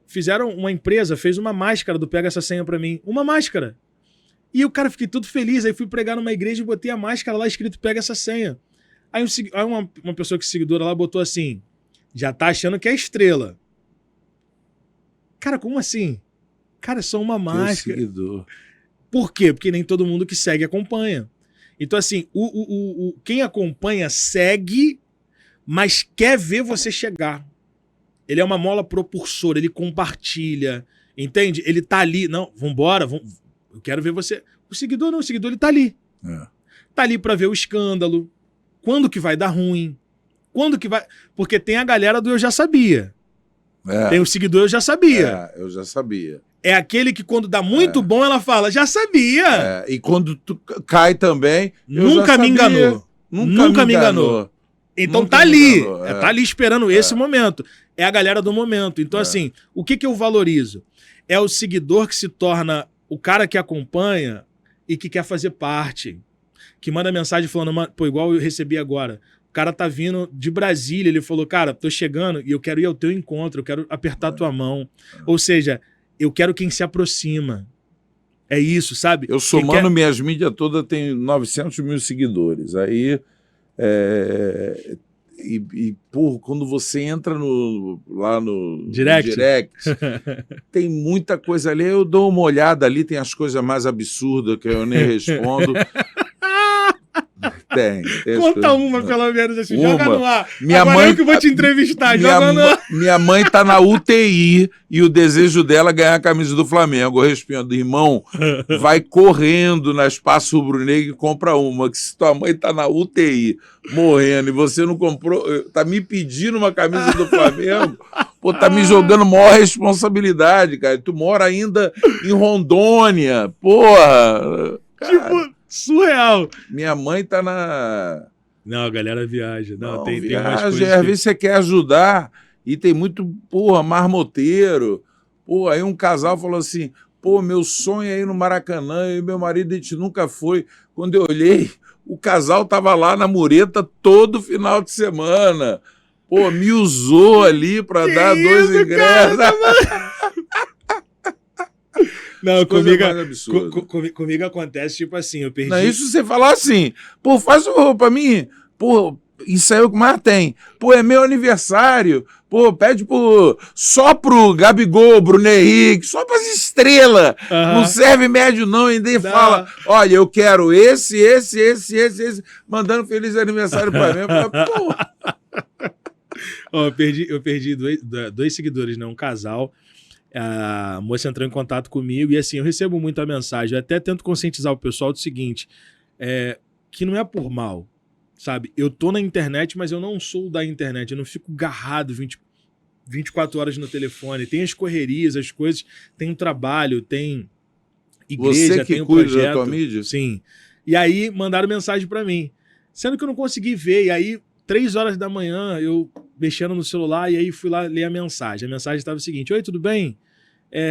S3: uma empresa fez uma máscara do Pega Essa Senha para mim. Uma máscara. E o cara, fiquei todo feliz. Aí fui pregar numa igreja e botei a máscara lá escrito Pega Essa Senha. Aí uma pessoa que seguidora lá botou assim, já tá achando que é estrela. Cara, como assim? Cara, é só uma máscara.
S1: Seguidor.
S3: Por quê? Porque nem todo mundo que segue acompanha. Então, assim, quem acompanha segue, mas quer ver você chegar. Ele é uma mola propulsora, ele compartilha, entende? Ele tá ali, não, vambora, eu quero ver você. O seguidor não, o seguidor ele tá ali. Tá ali pra ver o escândalo. Quando que vai dar ruim? Quando que vai... Porque tem a galera do eu já sabia. Tem o seguidor eu já sabia.
S1: Eu já sabia.
S3: É aquele que quando dá muito bom, ela fala, já sabia.
S1: E quando tu cai também,
S3: nunca me enganou.
S1: Nunca me enganou.
S3: Então
S1: Não
S3: tá
S1: tem
S3: ali,
S1: indicador,
S3: tá ali esperando esse momento. É a galera do momento. Então, assim, o que eu valorizo? É o seguidor que se torna o cara que acompanha e que quer fazer parte. Que manda mensagem falando, pô, igual eu recebi agora. O cara tá vindo de Brasília, ele falou, cara, tô chegando e eu quero ir ao teu encontro, eu quero apertar tua mão. Ou seja, eu quero quem se aproxima. É isso, sabe?
S1: Eu somando minhas mídias todas, tenho 900 mil seguidores. Aí, pô, quando você entra lá no
S3: Direct,
S1: tem muita coisa ali. Eu dou uma olhada ali, tem as coisas mais absurdas que eu nem respondo. Tem
S3: Conta uma, pelo menos, assim,
S1: uma.
S3: Joga no ar.
S1: Minha
S3: Agora
S1: mãe,
S3: eu que vou te entrevistar, joga no ar.
S1: Minha mãe tá na UTI e o desejo dela é ganhar a camisa do Flamengo. Eu respondo, irmão, vai correndo na Espaço Rubro-Negro e compra uma, que se tua mãe tá na UTI, morrendo, e você não comprou, tá me pedindo uma camisa do Flamengo, pô, tá me jogando maior responsabilidade, cara. Tu mora ainda em Rondônia, porra. Cara,
S3: tipo, surreal.
S1: minha mãe tá na...
S3: Não, a galera viaja. Não, tem umas
S1: viaja,
S3: coisas
S1: às vezes você quer ajudar e tem muito, porra, marmoteiro. Pô, aí um casal falou assim, pô, meu sonho é ir no Maracanã, eu e meu marido, a gente nunca foi. Quando eu olhei, o casal tava lá na mureta todo final de semana. Pô, me usou ali para dar 2 ingressos.
S3: Não,
S1: comigo,
S3: comigo acontece tipo assim, eu perdi...
S1: Não, isso você falar assim, pô, faz um favor pra mim, pô, isso aí é o que mais tem. Pô, é meu aniversário, pô, pede só pro Gabigol, Bruno Henrique, só pras estrelas, não serve médio não, ainda fala, olha, eu quero esse, mandando feliz aniversário pra mim. Eu falo, pô.
S3: Ó, eu perdi dois seguidores, né, um casal. A moça entrou em contato comigo e assim, eu recebo muita mensagem, eu até tento conscientizar o pessoal do seguinte, que não é por mal, sabe? Eu tô na internet, mas eu não sou da internet, eu não fico garrado 24 horas no telefone, tem as correrias, as coisas, tem um trabalho, tem igreja,
S1: você que
S3: tem um
S1: cuida
S3: projeto.
S1: Da tua mídia?
S3: Sim. E aí mandaram mensagem pra mim, sendo que eu não consegui ver, e aí 3 horas da manhã eu mexendo no celular e aí fui lá ler a mensagem estava o seguinte, oi, tudo bem?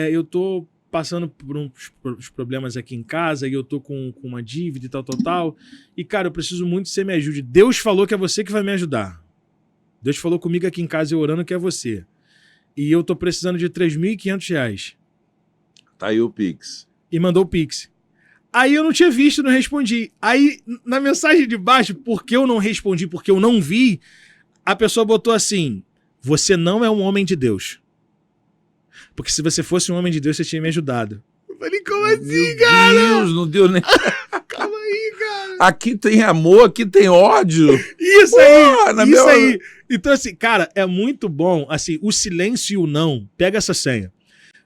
S3: Eu tô passando por uns problemas aqui em casa e eu tô com uma dívida e tal. E, cara, eu preciso muito que você me ajude. Deus falou que é você que vai me ajudar. Deus falou comigo aqui em casa, eu orando, que é você. E eu tô precisando de R$3.500.
S1: Tá aí o Pix.
S3: E mandou o Pix. Aí eu não tinha visto, não respondi. Aí, na mensagem de baixo, porque eu não respondi, porque eu não vi, a pessoa botou assim, você não é um homem de Deus. Porque se você fosse um homem de Deus, você tinha me ajudado. Eu falei, como assim, cara?
S1: Meu Deus, não deu nem...
S3: Calma aí, cara.
S1: Aqui tem amor, aqui tem ódio.
S3: Isso aí. Então, assim, cara, é muito bom. Assim, o silêncio e o não, pega essa senha.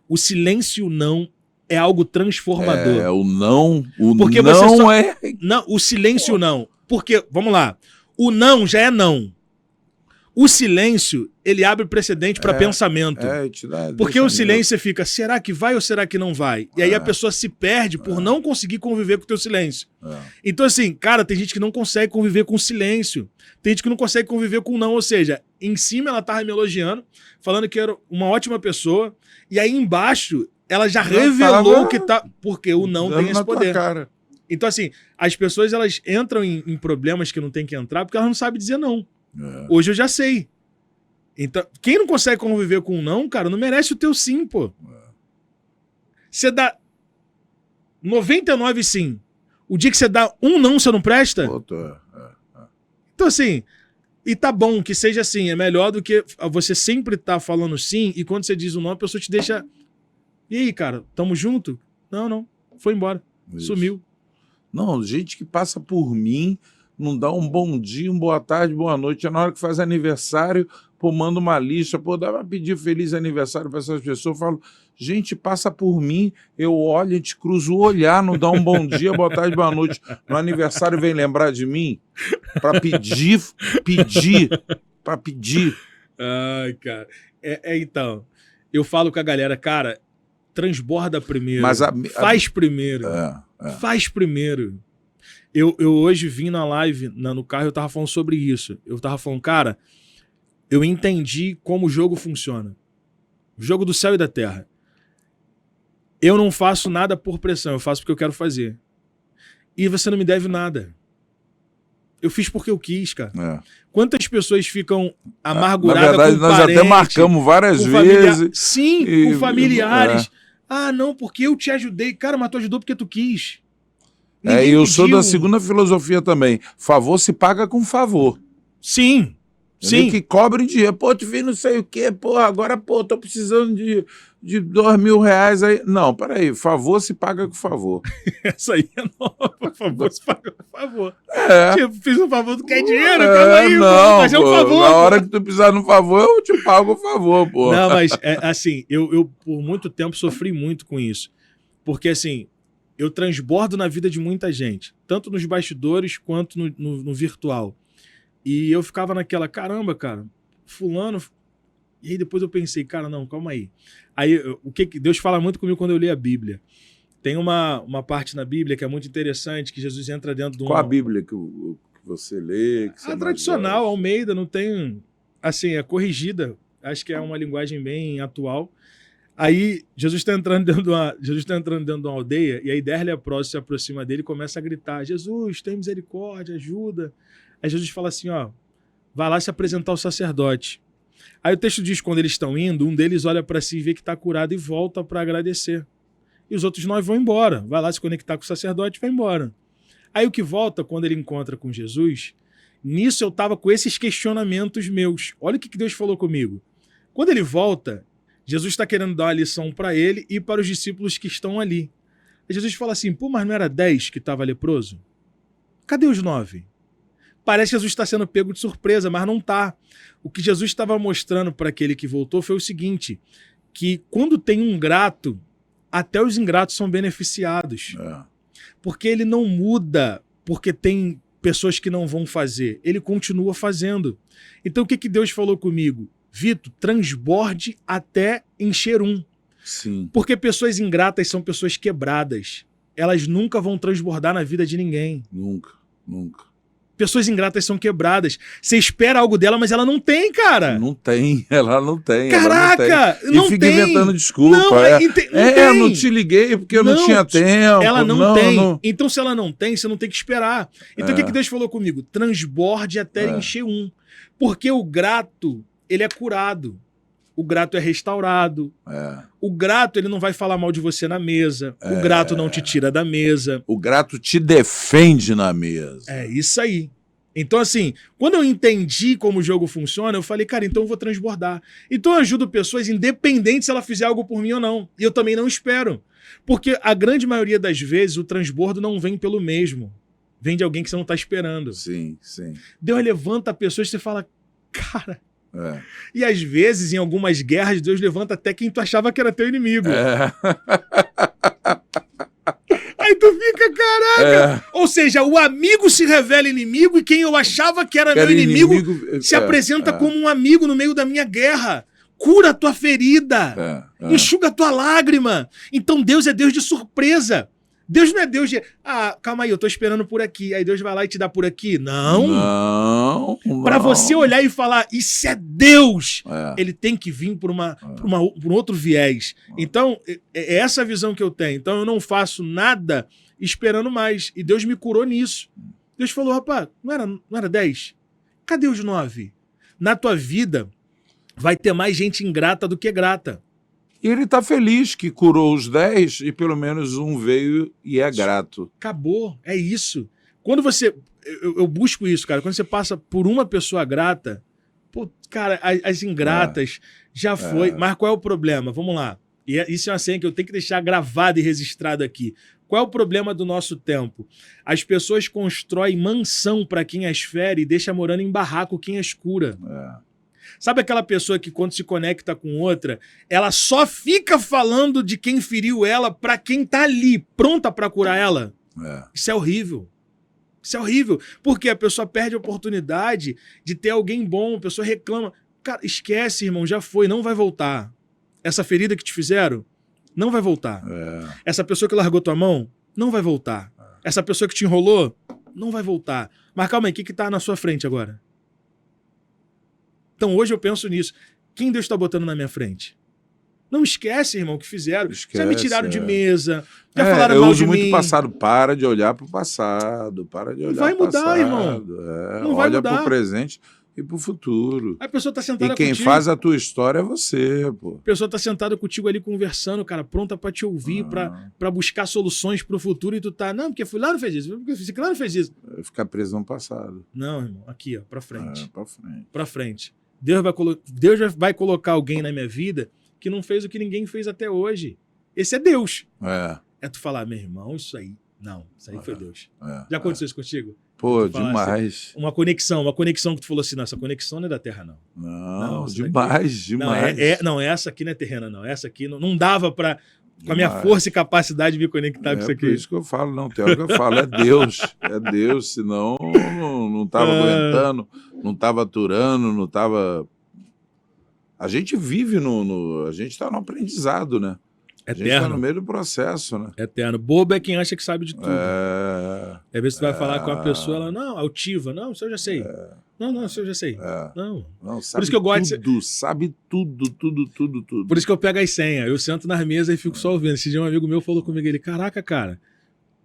S3: O silêncio e o não é algo transformador.
S1: O não,
S3: porque
S1: não
S3: você só...
S1: é...
S3: Não, o silêncio e o não. Porque, vamos lá, o não já é não. O silêncio, ele abre precedente para pensamento. Porque o silêncio você fica, será que vai ou será que não vai? E aí a pessoa se perde por não conseguir conviver com o teu silêncio. Então assim, cara, tem gente que não consegue conviver com silêncio. Tem gente que não consegue conviver com não. Ou seja, em cima ela tava me elogiando, falando que era uma ótima pessoa. E aí embaixo, ela já revelou que tá... Porque o não tem esse poder. Então assim, as pessoas elas entram em problemas que não tem que entrar porque elas não sabem dizer não. Hoje eu já sei. Então, quem não consegue conviver com um não, cara, não merece o teu sim, pô. Você dá 99 sim. O dia que você dá um não, você não presta? Então, assim, e tá bom que seja assim. É melhor do que você sempre tá falando sim e quando você diz um não, a pessoa te deixa... E aí, cara, tamo junto? Não. Foi embora. Isso. Sumiu.
S1: Não, gente que passa por mim... não dá um bom dia, uma boa tarde, boa noite. É na hora que faz aniversário, pô, manda uma lista, pô, dá pra pedir feliz aniversário para essas pessoas. Eu falo, gente, passa por mim, eu olho, a gente cruza o olhar, não dá um bom dia, boa tarde, boa noite. No aniversário vem lembrar de mim para pedir.
S3: Ai, cara. Então, eu falo com a galera, cara, transborda primeiro, faz primeiro. Faz primeiro. Eu hoje vim na live, no carro, eu tava falando sobre isso. Eu tava falando, cara, eu entendi como o jogo funciona. O jogo do céu e da terra. Eu não faço nada por pressão, eu faço porque eu quero fazer. E você não me deve nada. Eu fiz porque eu quis, cara.
S1: É.
S3: Quantas pessoas ficam amarguradas
S1: Na verdade,
S3: com
S1: nós
S3: parente,
S1: até marcamos várias vezes.
S3: Sim, com familiares. Ah, não, porque eu te ajudei. Cara, mas tu ajudou porque tu quis.
S1: E eu sou da segunda filosofia também. Favor se paga com favor.
S3: Sim. Sim.
S1: Que cobrem dinheiro. Pô, te vi não sei o quê. Pô, agora, pô, tô precisando de R$2.000 aí. Não, peraí. Favor se paga com favor.
S3: Essa aí é nova. Favor se paga com favor.
S1: É.
S3: Tipo, fiz um favor, tu quer dinheiro? Calma aí,
S1: não,
S3: fazer um
S1: pô,
S3: favor.
S1: Na hora que tu precisar no favor, eu te pago o favor, pô.
S3: Não, mas, assim, eu por muito tempo sofri muito com isso. Porque, assim, eu transbordo na vida de muita gente. Tanto nos bastidores quanto no virtual. E eu ficava naquela, caramba, cara, fulano... E aí depois eu pensei, cara, não, calma aí. Aí, o que Deus fala muito comigo quando eu leio a Bíblia. Tem uma parte na Bíblia que é muito interessante, que Jesus entra dentro de um...
S1: Qual a Bíblia que você lê? Que você
S3: tradicional, Almeida, não tem... Assim, é corrigida. Acho que é uma linguagem bem atual. Aí, Jesus está entrando dentro de uma aldeia, e aí 10 leprosos se aproxima dele e começa a gritar, Jesus, tem misericórdia, ajuda. Aí Jesus fala assim, ó, vai lá se apresentar ao sacerdote. Aí o texto diz, quando eles estão indo, um deles olha para si e vê que está curado e volta para agradecer. E os outros 9 vão embora. Vai lá se conectar com o sacerdote e vai embora. Aí o que volta, quando ele encontra com Jesus, nisso eu estava com esses questionamentos meus. Olha o que Deus falou comigo. Quando ele volta, Jesus está querendo dar uma lição para ele e para os discípulos que estão ali. Aí Jesus fala assim, pô, mas não era 10 que estava leproso? Cadê os 9? Parece que Jesus está sendo pego de surpresa, mas não está. O que Jesus estava mostrando para aquele que voltou foi o seguinte, que quando tem um grato, até os ingratos são beneficiados. Porque ele não muda porque tem pessoas que não vão fazer. Ele continua fazendo. Então o que Deus falou comigo? Vitor, transborde até encher um.
S1: Sim.
S3: Porque pessoas ingratas são pessoas quebradas. Elas nunca vão transbordar na vida de ninguém.
S1: Nunca.
S3: Pessoas ingratas são quebradas. Você espera algo dela, mas ela não tem, cara.
S1: Não tem, ela não tem.
S3: Caraca,
S1: não tem. E fica inventando desculpa.
S3: Não,
S1: não te liguei porque eu não tinha tempo.
S3: Ela não tem. Então, se ela não tem, você não tem que esperar. Então, o que Deus falou comigo? Transborde até encher um. Porque o grato, ele é curado. O grato é restaurado. O grato, ele não vai falar mal de você na mesa. O grato não te tira da mesa.
S1: O grato te defende na mesa.
S3: É isso aí. Então, assim, quando eu entendi como o jogo funciona, eu falei, cara, então eu vou transbordar. Então eu ajudo pessoas, independente se ela fizer algo por mim ou não. E eu também não espero. Porque a grande maioria das vezes o transbordo não vem pelo mesmo. Vem de alguém que você não está esperando.
S1: Sim, sim.
S3: Deus levanta pessoas e você fala, cara... E às vezes, em algumas guerras, Deus levanta até quem tu achava que era teu inimigo. Aí tu fica, caraca! Ou seja, o amigo se revela inimigo e quem eu achava que era meu inimigo se apresenta como um amigo no meio da minha guerra. Cura a tua ferida. Enxuga a tua lágrima. Então Deus é Deus de surpresa. Deus não é Deus de... calma aí, eu tô esperando por aqui. Aí Deus vai lá e te dá por aqui. Não. Para você olhar e falar, isso é Deus. Ele tem que vir por um outro viés. Então, é essa a visão que eu tenho. Então, eu não faço nada esperando mais. E Deus me curou nisso. Deus falou, rapaz, não era 10? Cadê os 9? Na tua vida, vai ter mais gente ingrata do que grata.
S1: E ele está feliz que curou os 10 e pelo menos um veio e é grato.
S3: Acabou, é isso. Quando você... Eu busco isso, cara. Quando você passa por uma pessoa grata, pô, cara, as ingratas já foi. Mas qual é o problema? Vamos lá. E isso é uma senha que eu tenho que deixar gravada e registrada aqui. Qual é o problema do nosso tempo? As pessoas constroem mansão para quem as fere e deixa morando em barraco quem as cura. Sabe aquela pessoa que quando se conecta com outra, ela só fica falando de quem feriu ela para quem tá ali, pronta para curar ela? Isso é horrível. Isso é horrível. Porque a pessoa perde a oportunidade de ter alguém bom, a pessoa reclama. Cara, esquece, irmão, já foi, não vai voltar. Essa ferida que te fizeram, não vai voltar. Essa pessoa que largou tua mão, não vai voltar. Essa pessoa que te enrolou não vai voltar. Mas calma aí, o que tá na sua frente agora? Então hoje eu penso nisso. Quem Deus está botando na minha frente? Não esquece, irmão, o que fizeram. Já me tiraram de mesa, já falaram
S1: eu
S3: mal
S1: uso
S3: de
S1: muito
S3: mim.
S1: Passado. Para de olhar pro passado. Para de olhar
S3: Vai
S1: pro
S3: mudar,
S1: passado.
S3: irmão. Não vai
S1: olha
S3: mudar.
S1: pro presente e pro futuro.
S3: A pessoa tá sentada
S1: E quem
S3: contigo.
S1: faz a tua história é você, pô.
S3: A pessoa tá sentada contigo ali conversando, cara, pronta pra te ouvir, pra buscar soluções pro futuro e tu tá, não, porque fulano fez isso, porque fulano fez isso.
S1: Ficar preso no passado.
S3: Não, irmão, aqui, ó, pra frente.
S1: Pra frente.
S3: Pra frente. Deus vai colocar alguém na minha vida que não fez o que ninguém fez até hoje. Esse é Deus. É tu falar, meu irmão, isso aí. Não, isso aí foi Deus. Já aconteceu isso contigo?
S1: Pô,
S3: Tu falasse,
S1: demais.
S3: Uma conexão que tu falou assim, não, essa conexão não é da Terra, não.
S1: Não,
S3: isso
S1: demais, demais.
S3: Não, essa aqui não é terrena, não. Essa aqui não dava pra, com a minha força e capacidade, me conectar com isso aqui.
S1: É por isso que eu falo, não, tem hora que eu falo, é Deus, senão não tava aguentando, não tava aturando, não tava... A gente vive a gente tá no aprendizado, né? A gente tá no meio do processo, né?
S3: Eterno. Bobo é quem acha que sabe de tudo. Às vezes tu vai falar com a pessoa, ela, não, altiva. Não, isso eu já sei. Não, isso eu já sei. Não,
S1: sabe
S3: por isso que eu gosto
S1: tudo, sabe tudo.
S3: Por isso que eu pego as senhas. Eu sento nas mesas e fico só ouvindo. Esse dia um amigo meu falou comigo, ele, caraca, cara,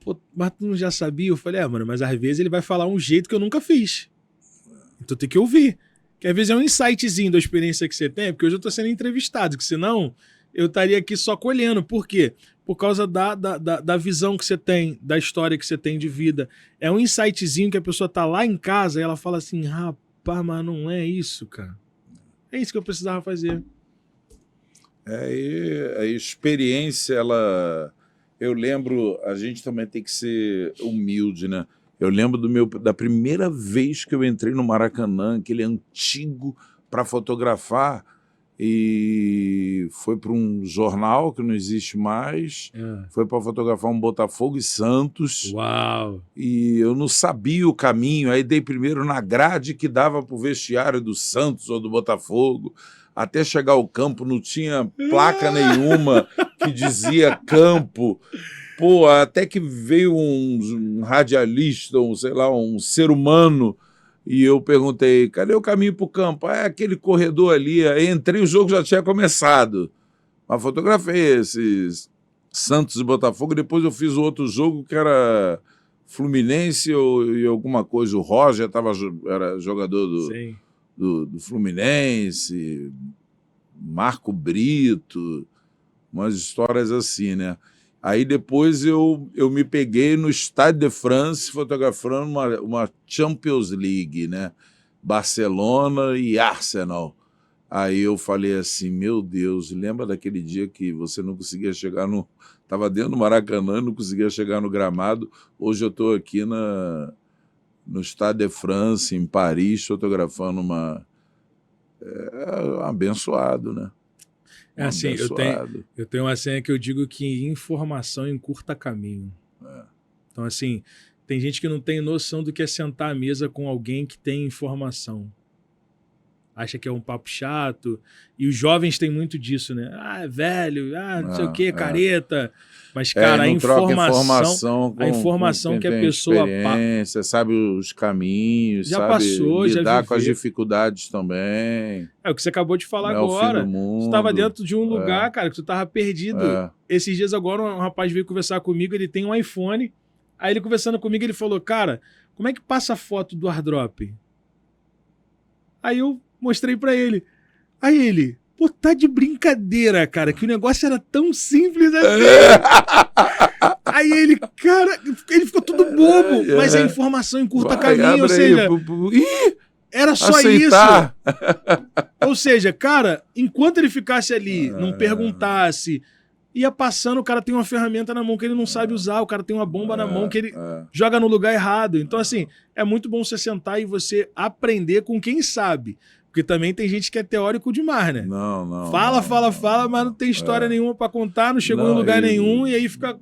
S3: pô, mas tu não já sabia? Eu falei, mano, mas às vezes ele vai falar um jeito que eu nunca fiz. Então tem que ouvir. Que às vezes é um insightzinho da experiência que você tem, porque hoje eu tô sendo entrevistado, que senão eu estaria aqui só colhendo. Por quê? Por causa da visão que você tem, da história que você tem de vida. É um insightzinho que a pessoa tá lá em casa e ela fala assim, rapaz, mas não é isso, cara. É isso que eu precisava fazer.
S1: A experiência, eu lembro, a gente também tem que ser humilde, né? Eu lembro da primeira vez que eu entrei no Maracanã, aquele antigo, para fotografar, e foi para um jornal que não existe mais, foi para fotografar um Botafogo e Santos.
S3: Uau!
S1: E eu não sabia o caminho, aí dei primeiro na grade que dava para o vestiário do Santos ou do Botafogo, até chegar ao campo não tinha placa nenhuma que dizia campo. Pô, até que veio um radialista, um ser humano, e eu perguntei, cadê o caminho para o campo? É aquele corredor ali. Aí entrei, o jogo já tinha começado. Mas fotografei esses Santos e Botafogo, depois eu fiz o outro jogo que era Fluminense e alguma coisa. O Roger era jogador do Fluminense, Marco Brito, umas histórias assim, né? Aí depois eu me peguei no Stade de France fotografando uma Champions League, né? Barcelona e Arsenal. Aí eu falei assim, meu Deus, lembra daquele dia que você não conseguia chegar Estava dentro do Maracanã, não conseguia chegar no gramado. Hoje eu estou aqui no Stade de France, em Paris, fotografando abençoado, né?
S3: É assim, eu tenho uma senha que eu digo que informação encurta caminho. Então, assim, tem gente que não tem noção do que é sentar à mesa com alguém que tem informação. Acha que é um papo chato. E os jovens têm muito disso, né? É velho, não sei o quê, careta. Mas, cara, a informação que a pessoa
S1: experiência, sabe os caminhos,
S3: já
S1: sabe
S3: passou,
S1: lidar
S3: já
S1: com as dificuldades também.
S3: É o que você acabou de falar
S1: não
S3: agora.
S1: É o fim do mundo.
S3: Você estava dentro de um lugar, cara, que tu estava perdido. Esses dias agora um rapaz veio conversar comigo, ele tem um iPhone. Aí ele conversando comigo, ele falou, cara, como é que passa a foto do AirDrop? Aí eu mostrei pra ele. Aí ele, pô, tá de brincadeira, cara, que o negócio era tão simples assim. Aí ele, cara, ele ficou todo bobo, mas a informação encurta caminho, ou seja, era só
S1: aceitar.
S3: Isso. Ou seja, cara, enquanto ele ficasse ali, não perguntasse, ia passando, o cara tem uma ferramenta na mão que ele não sabe usar, o cara tem uma bomba na mão que ele joga no lugar errado. Então, assim, é muito bom você sentar e você aprender com quem sabe. Porque também tem gente que é teórico demais, né?
S1: Não.
S3: Fala, mas não tem história nenhuma pra contar, não chegou em lugar nenhum, e aí fica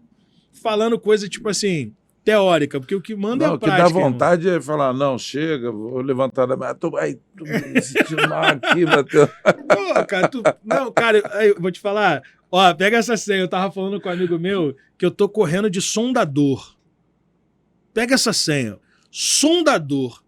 S3: falando coisa, tipo assim, teórica, porque o que manda é a prática.
S1: O que dá vontade é falar, não, chega, vou levantar da mesa, tô me sentindo mal aqui, Matheus.
S3: Pô, cara, cara, eu vou te falar, ó, pega essa senha, eu tava falando com um amigo meu que eu tô correndo de sondador. Pega essa senha. Sondador.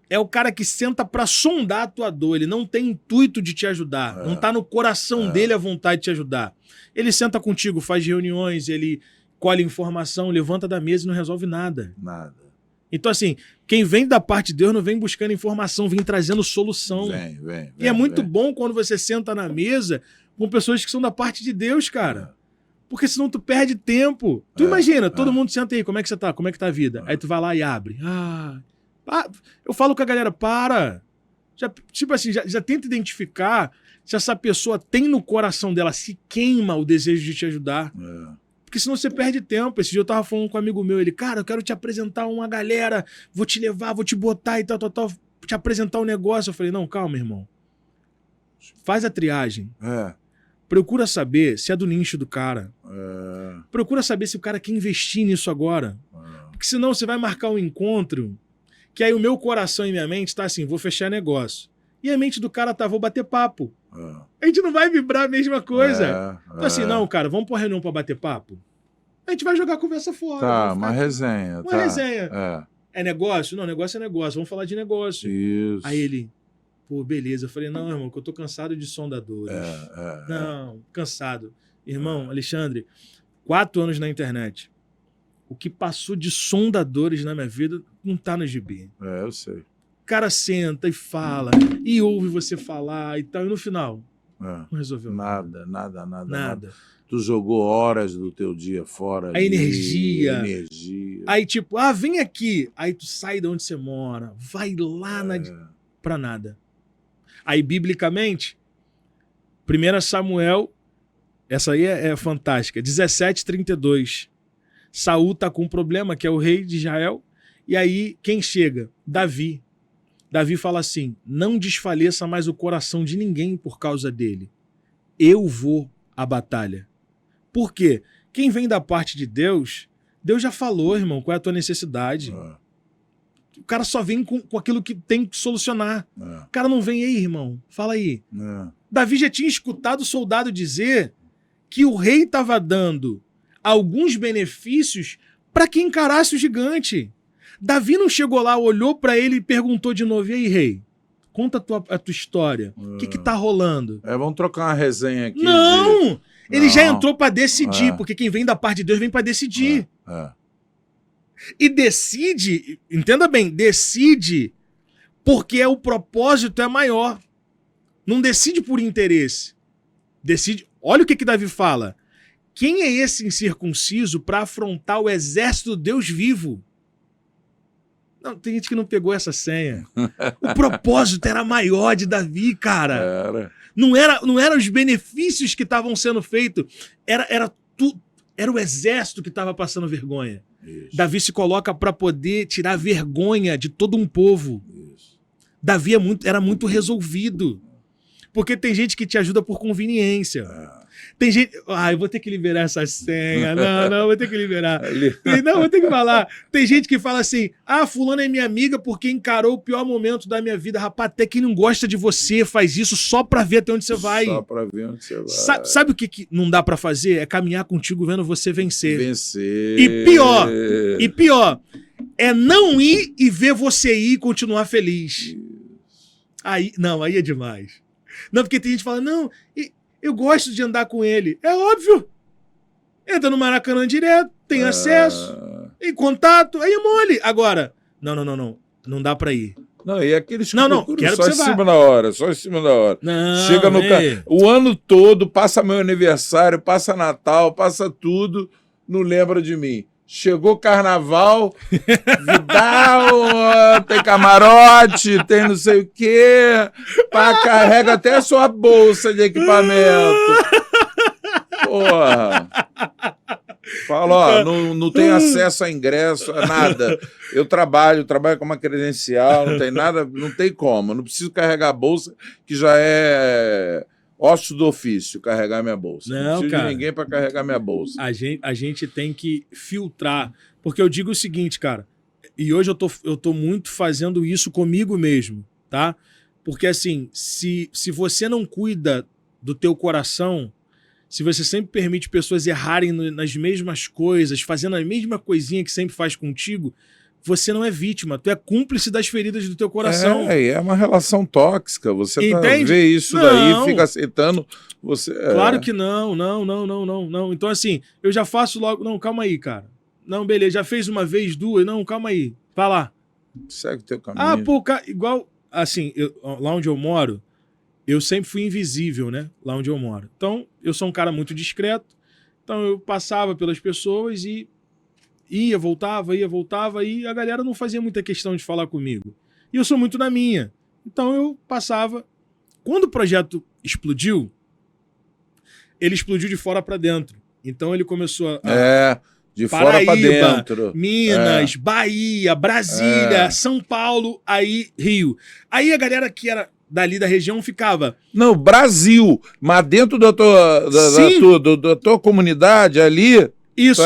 S3: É o cara que senta pra sondar a tua dor. Ele não tem intuito de te ajudar. Não tá no coração dele a vontade de te ajudar. Ele senta contigo, faz reuniões, ele colhe informação, levanta da mesa e não resolve nada.
S1: Nada.
S3: Então, assim, quem vem da parte de Deus não vem buscando informação, vem trazendo solução.
S1: Vem.
S3: E é muito bom quando você senta na mesa com pessoas que são da parte de Deus, cara. Porque senão tu perde tempo. Tu imagina, todo mundo senta aí, como é que você tá? Como é que tá a vida? Aí tu vai lá e abre. Eu falo com a galera, para. Tipo assim, já tenta identificar se essa pessoa tem no coração dela, se queima o desejo de te ajudar. Porque senão você perde tempo. Esse dia eu tava falando com um amigo meu, ele, cara, eu quero te apresentar uma galera, vou te levar, vou te botar e tal, te apresentar um negócio. Eu falei, não, calma, irmão. Faz a triagem. Procura saber se é do nicho do cara. Procura saber se o cara quer investir nisso agora. Porque senão você vai marcar um encontro que aí o meu coração e minha mente tá assim, vou fechar negócio. E a mente do cara tá, vou bater papo. A gente não vai vibrar a mesma coisa. Então assim, não, cara, vamos pra reunião pra bater papo? A gente vai jogar a conversa fora.
S1: Tá, uma resenha.
S3: Uma resenha. É negócio? Não, negócio é negócio. Vamos falar de negócio.
S1: Isso.
S3: Aí ele, pô, beleza. Eu falei, não, irmão, que eu tô cansado de sondadores. Não, cansado. Irmão, Alexandre, 4 anos na internet. O que passou de sondadores na minha vida não tá no gibi.
S1: Eu sei.
S3: O cara senta e fala, e ouve você falar e tal, e no final, não resolveu nada.
S1: Tu jogou horas do teu dia fora.
S3: A energia. Aí tipo, vem aqui. Aí tu sai de onde você mora, vai lá pra nada. Aí, biblicamente, 1 Samuel, essa aí é fantástica, 17:32. Saul tá com um problema, que é o rei de Israel, e aí quem chega? Davi. Davi fala assim, não desfaleça mais o coração de ninguém por causa dele. Eu vou à batalha. Por quê? Quem vem da parte de Deus, Deus já falou, irmão, qual é a tua necessidade. O cara só vem com aquilo que tem que solucionar. O cara não vem aí, irmão, fala aí. Davi já tinha escutado o soldado dizer que o rei estava dando alguns benefícios para que encarasse o gigante. Davi não chegou lá, olhou para ele e perguntou de novo, e aí, rei, conta a tua história. O que tá rolando?
S1: Vamos trocar uma resenha aqui.
S3: Não! Ele já entrou para decidir, porque quem vem da parte de Deus vem para decidir. E decide, entenda bem, decide porque o propósito é maior. Não decide por interesse. Decide. Olha o que Davi fala. Quem é esse incircunciso para afrontar o exército do Deus vivo? Não, tem gente que não pegou essa senha. O propósito era maior de Davi, cara. Não era os benefícios que estavam sendo feitos. Era o exército que estava passando vergonha. Isso. Davi se coloca para poder tirar vergonha de todo um povo. Isso. Davi era muito resolvido. Porque tem gente que te ajuda por conveniência. Tem gente... eu vou ter que liberar essa senha. Não, vou ter que liberar. Não, vou ter que falar. Tem gente que fala assim, fulano é minha amiga porque encarou o pior momento da minha vida. Rapaz, até quem não gosta de você faz isso só pra ver até onde você vai.
S1: Só pra ver onde você vai.
S3: Sabe o que não dá pra fazer? É caminhar contigo vendo você vencer.
S1: Vencer.
S3: E pior, é não ir e ver você ir e continuar feliz. Aí é demais. Não, porque tem gente que fala, não... Eu gosto de andar com ele. É óbvio. Entra no Maracanã direto, tem acesso, em contato, aí é mole. Agora, não dá pra ir.
S1: Não, e aqueles que
S3: quero
S1: só
S3: que
S1: em
S3: você
S1: cima
S3: vá.
S1: da hora, só em cima da hora.
S3: Não,
S1: chega no o ano todo, passa meu aniversário, passa Natal, passa tudo, não lembra de mim. Chegou carnaval, Vidal, tem camarote, tem não sei o quê, carrega até a sua bolsa de equipamento. Porra. Fala, não tem acesso a ingresso, a nada. Eu trabalho com uma credencial, não tem nada, não tem como. Não preciso carregar a bolsa, que já é... Osso do ofício, carregar minha bolsa. Não preciso de ninguém para carregar minha bolsa.
S3: A gente tem que filtrar. Porque eu digo o seguinte, cara, e hoje eu tô muito fazendo isso comigo mesmo, tá? Porque assim, se você não cuida do teu coração, se você sempre permite pessoas errarem nas mesmas coisas, fazendo a mesma coisinha que sempre faz contigo, você não é vítima, tu é cúmplice das feridas do teu coração.
S1: É uma relação tóxica. Você
S3: Entende?
S1: vê isso daí, fica aceitando. Você,
S3: Claro que não. Então, assim, eu já faço logo. Não, calma aí, cara. Não, beleza, já fez uma vez, duas. Não, calma aí. Vai lá.
S1: Segue o teu caminho.
S3: Ah, pô, igual. Assim, lá onde eu moro, eu sempre fui invisível, né? Lá onde eu moro. Então, eu sou um cara muito discreto. Então, eu passava pelas pessoas e ia, voltava, e a galera não fazia muita questão de falar comigo. E eu sou muito na minha. Então, eu passava. Quando o projeto explodiu, ele explodiu de fora para dentro. Então, ele começou a...
S1: De fora para dentro.
S3: Minas, Bahia, Brasília, São Paulo, aí Rio. Aí a galera que era dali da região ficava...
S1: Não, Brasil, mas dentro da tua comunidade ali,
S3: isso.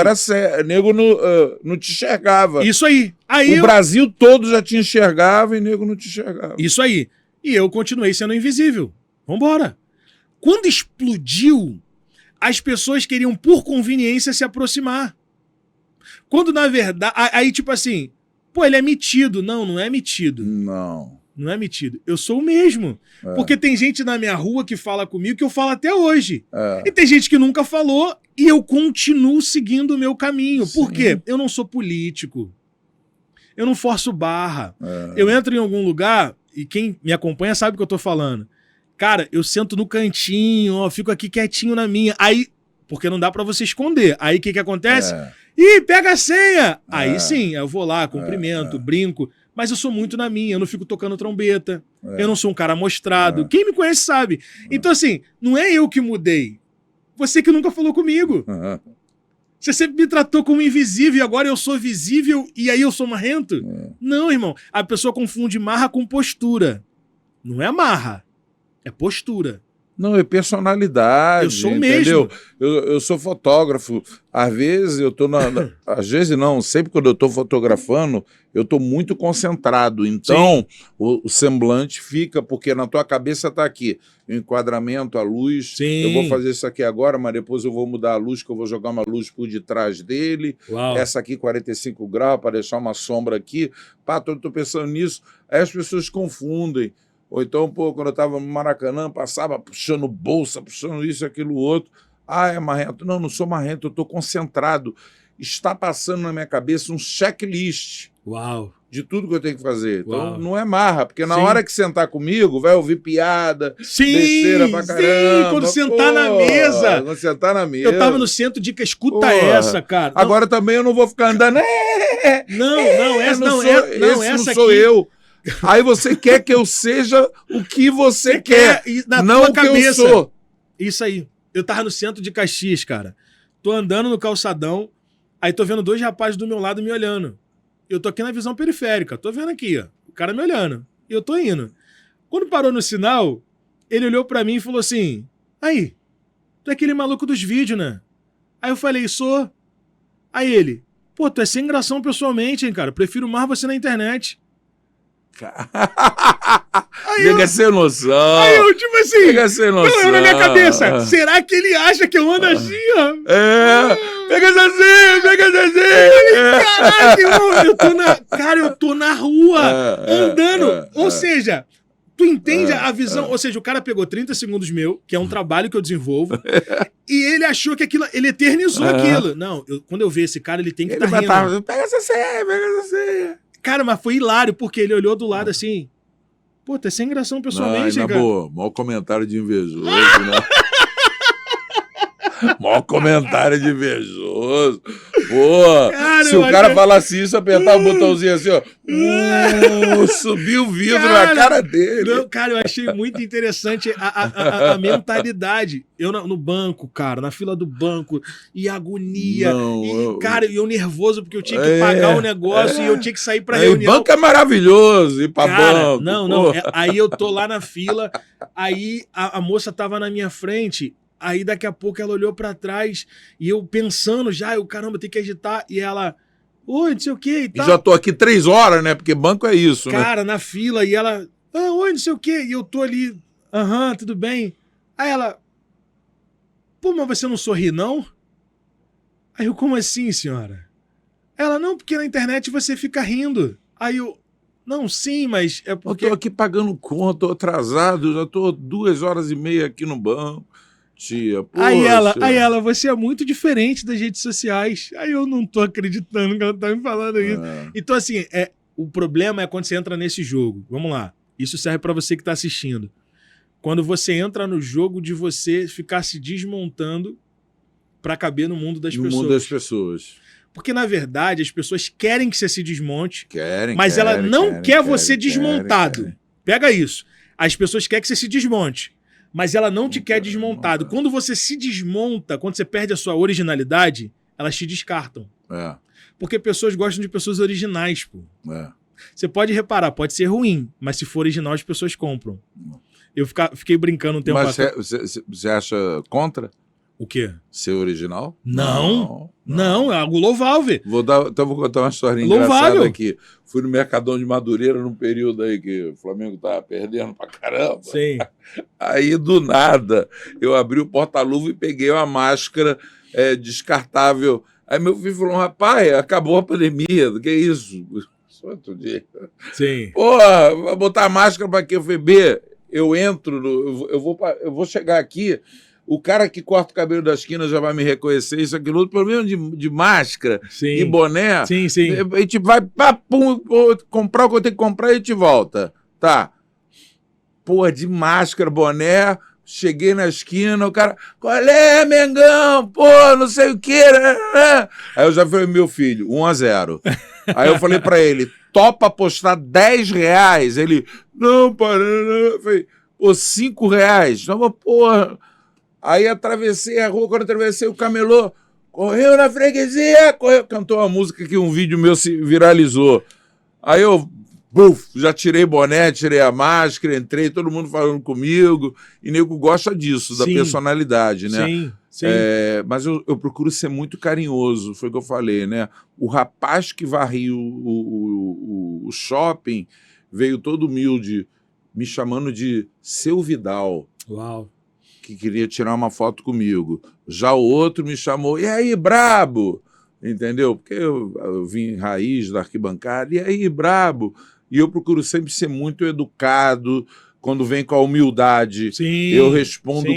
S1: Nego não te enxergava.
S3: Isso aí.
S1: O Brasil todo já te enxergava e nego não te enxergava.
S3: Isso aí. E eu continuei sendo invisível. Vambora. Quando explodiu, as pessoas queriam, por conveniência, se aproximar. Quando, na verdade... Aí, tipo assim... Pô, ele é metido. Não é metido. Não é metido. Eu sou o mesmo. Porque tem gente na minha rua que fala comigo que eu falo até hoje. E tem gente que nunca falou e eu continuo seguindo o meu caminho.
S1: Sim.
S3: Por quê? Eu não sou político. Eu não forço barra. Eu entro em algum lugar e quem me acompanha sabe o que eu tô falando. Cara, eu sento no cantinho, ó, fico aqui quietinho na minha. Aí... Porque não dá pra você esconder. Aí o que acontece? Ih, pega a senha! Aí sim, eu vou lá, cumprimento, brinco. Mas eu sou muito na minha, eu não fico tocando trombeta. Eu não sou um cara mostrado. Quem me conhece sabe. Então, assim, não é eu que mudei. Você que nunca falou comigo. Você sempre me tratou como invisível e agora eu sou visível e aí eu sou marrento? Não, irmão. A pessoa confunde marra com postura. Não é marra, é postura.
S1: Não, é personalidade.
S3: Eu sou
S1: entendeu?
S3: mesmo.
S1: Eu sou fotógrafo. Às vezes eu tô às vezes não, sempre quando eu tô fotografando, eu tô muito concentrado. Então, o semblante fica, porque na tua cabeça tá aqui. O enquadramento, a luz.
S3: Sim.
S1: Eu vou fazer isso aqui agora, mas depois eu vou mudar a luz, que eu vou jogar uma luz por detrás dele.
S3: Uau.
S1: Essa aqui, 45 graus, para deixar uma sombra aqui. Pá, tô pensando nisso. Aí as pessoas confundem. Ou então, pô, quando eu estava no Maracanã, passava puxando bolsa, puxando isso, aquilo, outro. Ah, é marrento. Não sou marrento, eu estou concentrado. Está passando na minha cabeça um checklist de tudo que eu tenho que fazer. Então, não é marra, porque na hora que sentar comigo, vai ouvir piada, besteira pra caramba.
S3: Sim, quando sentar na mesa.
S1: Quando sentar na mesa.
S3: Eu tava no centro, dica, escuta essa, cara.
S1: Agora também eu não vou ficar andando.
S3: Essa
S1: não sou eu. Aí você quer que eu seja o que você quer, não o que eu sou.
S3: Isso aí. Eu tava no centro de Caxias, cara. Tô andando no calçadão, aí tô vendo 2 rapazes do meu lado me olhando. Eu tô aqui na visão periférica, tô vendo aqui, ó. O cara me olhando. E eu tô indo. Quando parou no sinal, ele olhou pra mim e falou assim: aí, tu é aquele maluco dos vídeos, né? Aí eu falei: sou. Aí ele: pô, tu é sem gração pessoalmente, hein, cara? Prefiro mais você na internet.
S1: Chega a ser noção.
S3: Aí eu, tipo assim,
S1: chega a ser noção.
S3: Não, eu na minha cabeça, será que ele acha que eu ando assim, ó?
S1: Pega assim.
S3: Caraca, eu tô na rua, andando. Ou seja, tu entende a visão? Ou seja, o cara pegou 30 segundos meu, que é um trabalho que eu desenvolvo, e ele achou que aquilo, ele eternizou aquilo. Não, quando eu ver esse cara, ele tem que estar rindo.
S1: Pega essa senha.
S3: Cara, mas foi hilário, porque ele olhou do lado assim. Pô, tá sem gração pessoalmente,
S1: cara. Boa, maior comentário de invejoso, né? Maior comentário de invejoso. Pô, cara, se o cara falasse isso, apertar o botãozinho assim, ó. Subiu o vidro na cara dele.
S3: Não, cara, eu achei muito interessante a mentalidade. Eu no banco, cara, na fila do banco, e agonia. Cara, eu nervoso, porque eu tinha que pagar o negócio e eu tinha que sair pra reunião.
S1: O banco é maravilhoso, ir pra banco.
S3: Não. Aí eu tô lá na fila, aí a moça tava na minha frente. Aí daqui a pouco ela olhou pra trás e eu pensando já, caramba, tem que agitar. E ela, oi, não sei o que e tal.
S1: Já tô aqui 3 horas, né? Porque banco é isso, né?
S3: Cara, na fila, e ela, oi, não sei o que. E eu tô ali, tudo bem. Aí ela, pô, mas você não sorri, não? Aí eu, como assim, senhora? Ela, não, porque na internet você fica rindo. Aí eu, não, sim, mas é
S1: Eu
S3: porque...
S1: tô aqui pagando conta, tô atrasado, já tô 2 horas e meia aqui no banco. Tia, poxa.
S3: Aí ela, você é muito diferente das redes sociais. Aí eu não tô acreditando que ela tá me falando isso. Então, assim, o problema é quando você entra nesse jogo. Vamos lá. Isso serve pra você que tá assistindo. Quando você entra no jogo de você ficar se desmontando pra caber no mundo das pessoas.
S1: No mundo das pessoas.
S3: Porque, na verdade, as pessoas querem que você se desmonte,
S1: Querem,
S3: mas ela não quer você
S1: querem,
S3: desmontado.
S1: querem.
S3: Pega isso. As pessoas querem que você se desmonte, mas ela não te quer desmontado. Quando você se desmonta, quando você perde a sua originalidade, elas te descartam.
S1: É,
S3: Porque pessoas gostam de pessoas originais, pô.
S1: é.
S3: Você pode reparar, pode ser ruim, mas se for original, as pessoas compram. Eu fiquei brincando um tempo
S1: Mas
S3: atrás.
S1: você acha contra
S3: O quê?
S1: ser original?
S3: Não, é algo louvável.
S1: Então vou contar uma história
S3: Louvável.
S1: engraçada aqui. Fui no Mercadão de Madureira num período aí que o Flamengo tava perdendo pra caramba.
S3: Sim.
S1: Aí, do nada, eu abri o porta-luva e peguei uma máscara descartável. Aí meu filho falou, rapaz, acabou a pandemia, que é isso? Só outro dia.
S3: Sim.
S1: Porra, vai botar máscara pra quê? Eu falei, B, eu entro, eu vou chegar aqui, o cara que corta o cabelo da esquina já vai me reconhecer, isso, aquilo, outro, pelo menos de máscara
S3: Sim.
S1: e boné.
S3: Sim, sim.
S1: A gente vai comprar o que eu tenho que comprar e a gente volta. Tá. Porra, de máscara, boné, cheguei na esquina, o cara, qual é, Mengão? Pô, não sei o quê. Aí eu já falei, meu filho, 1-0. Aí eu falei pra ele, topa apostar R$10? Ele, não, pai, não. Eu falei, pô, R$5? Não, porra. Aí atravessei a rua, quando atravessei o camelô, correu na freguesia, correu, cantou uma música que um vídeo meu se viralizou. Aí eu, já tirei boné, tirei a máscara, entrei, todo mundo falando comigo, e nego gosta disso, da personalidade, né?
S3: Sim, sim.
S1: Mas eu procuro ser muito carinhoso, foi o que eu falei, né? O rapaz que varreu o shopping veio todo humilde, me chamando de Seu Vidal.
S3: Uau.
S1: Que queria tirar uma foto comigo. Já o outro me chamou, e aí, brabo? Entendeu? Porque eu vim raiz da arquibancada, e aí, brabo? E eu procuro sempre ser muito educado, quando vem com a humildade, eu respondo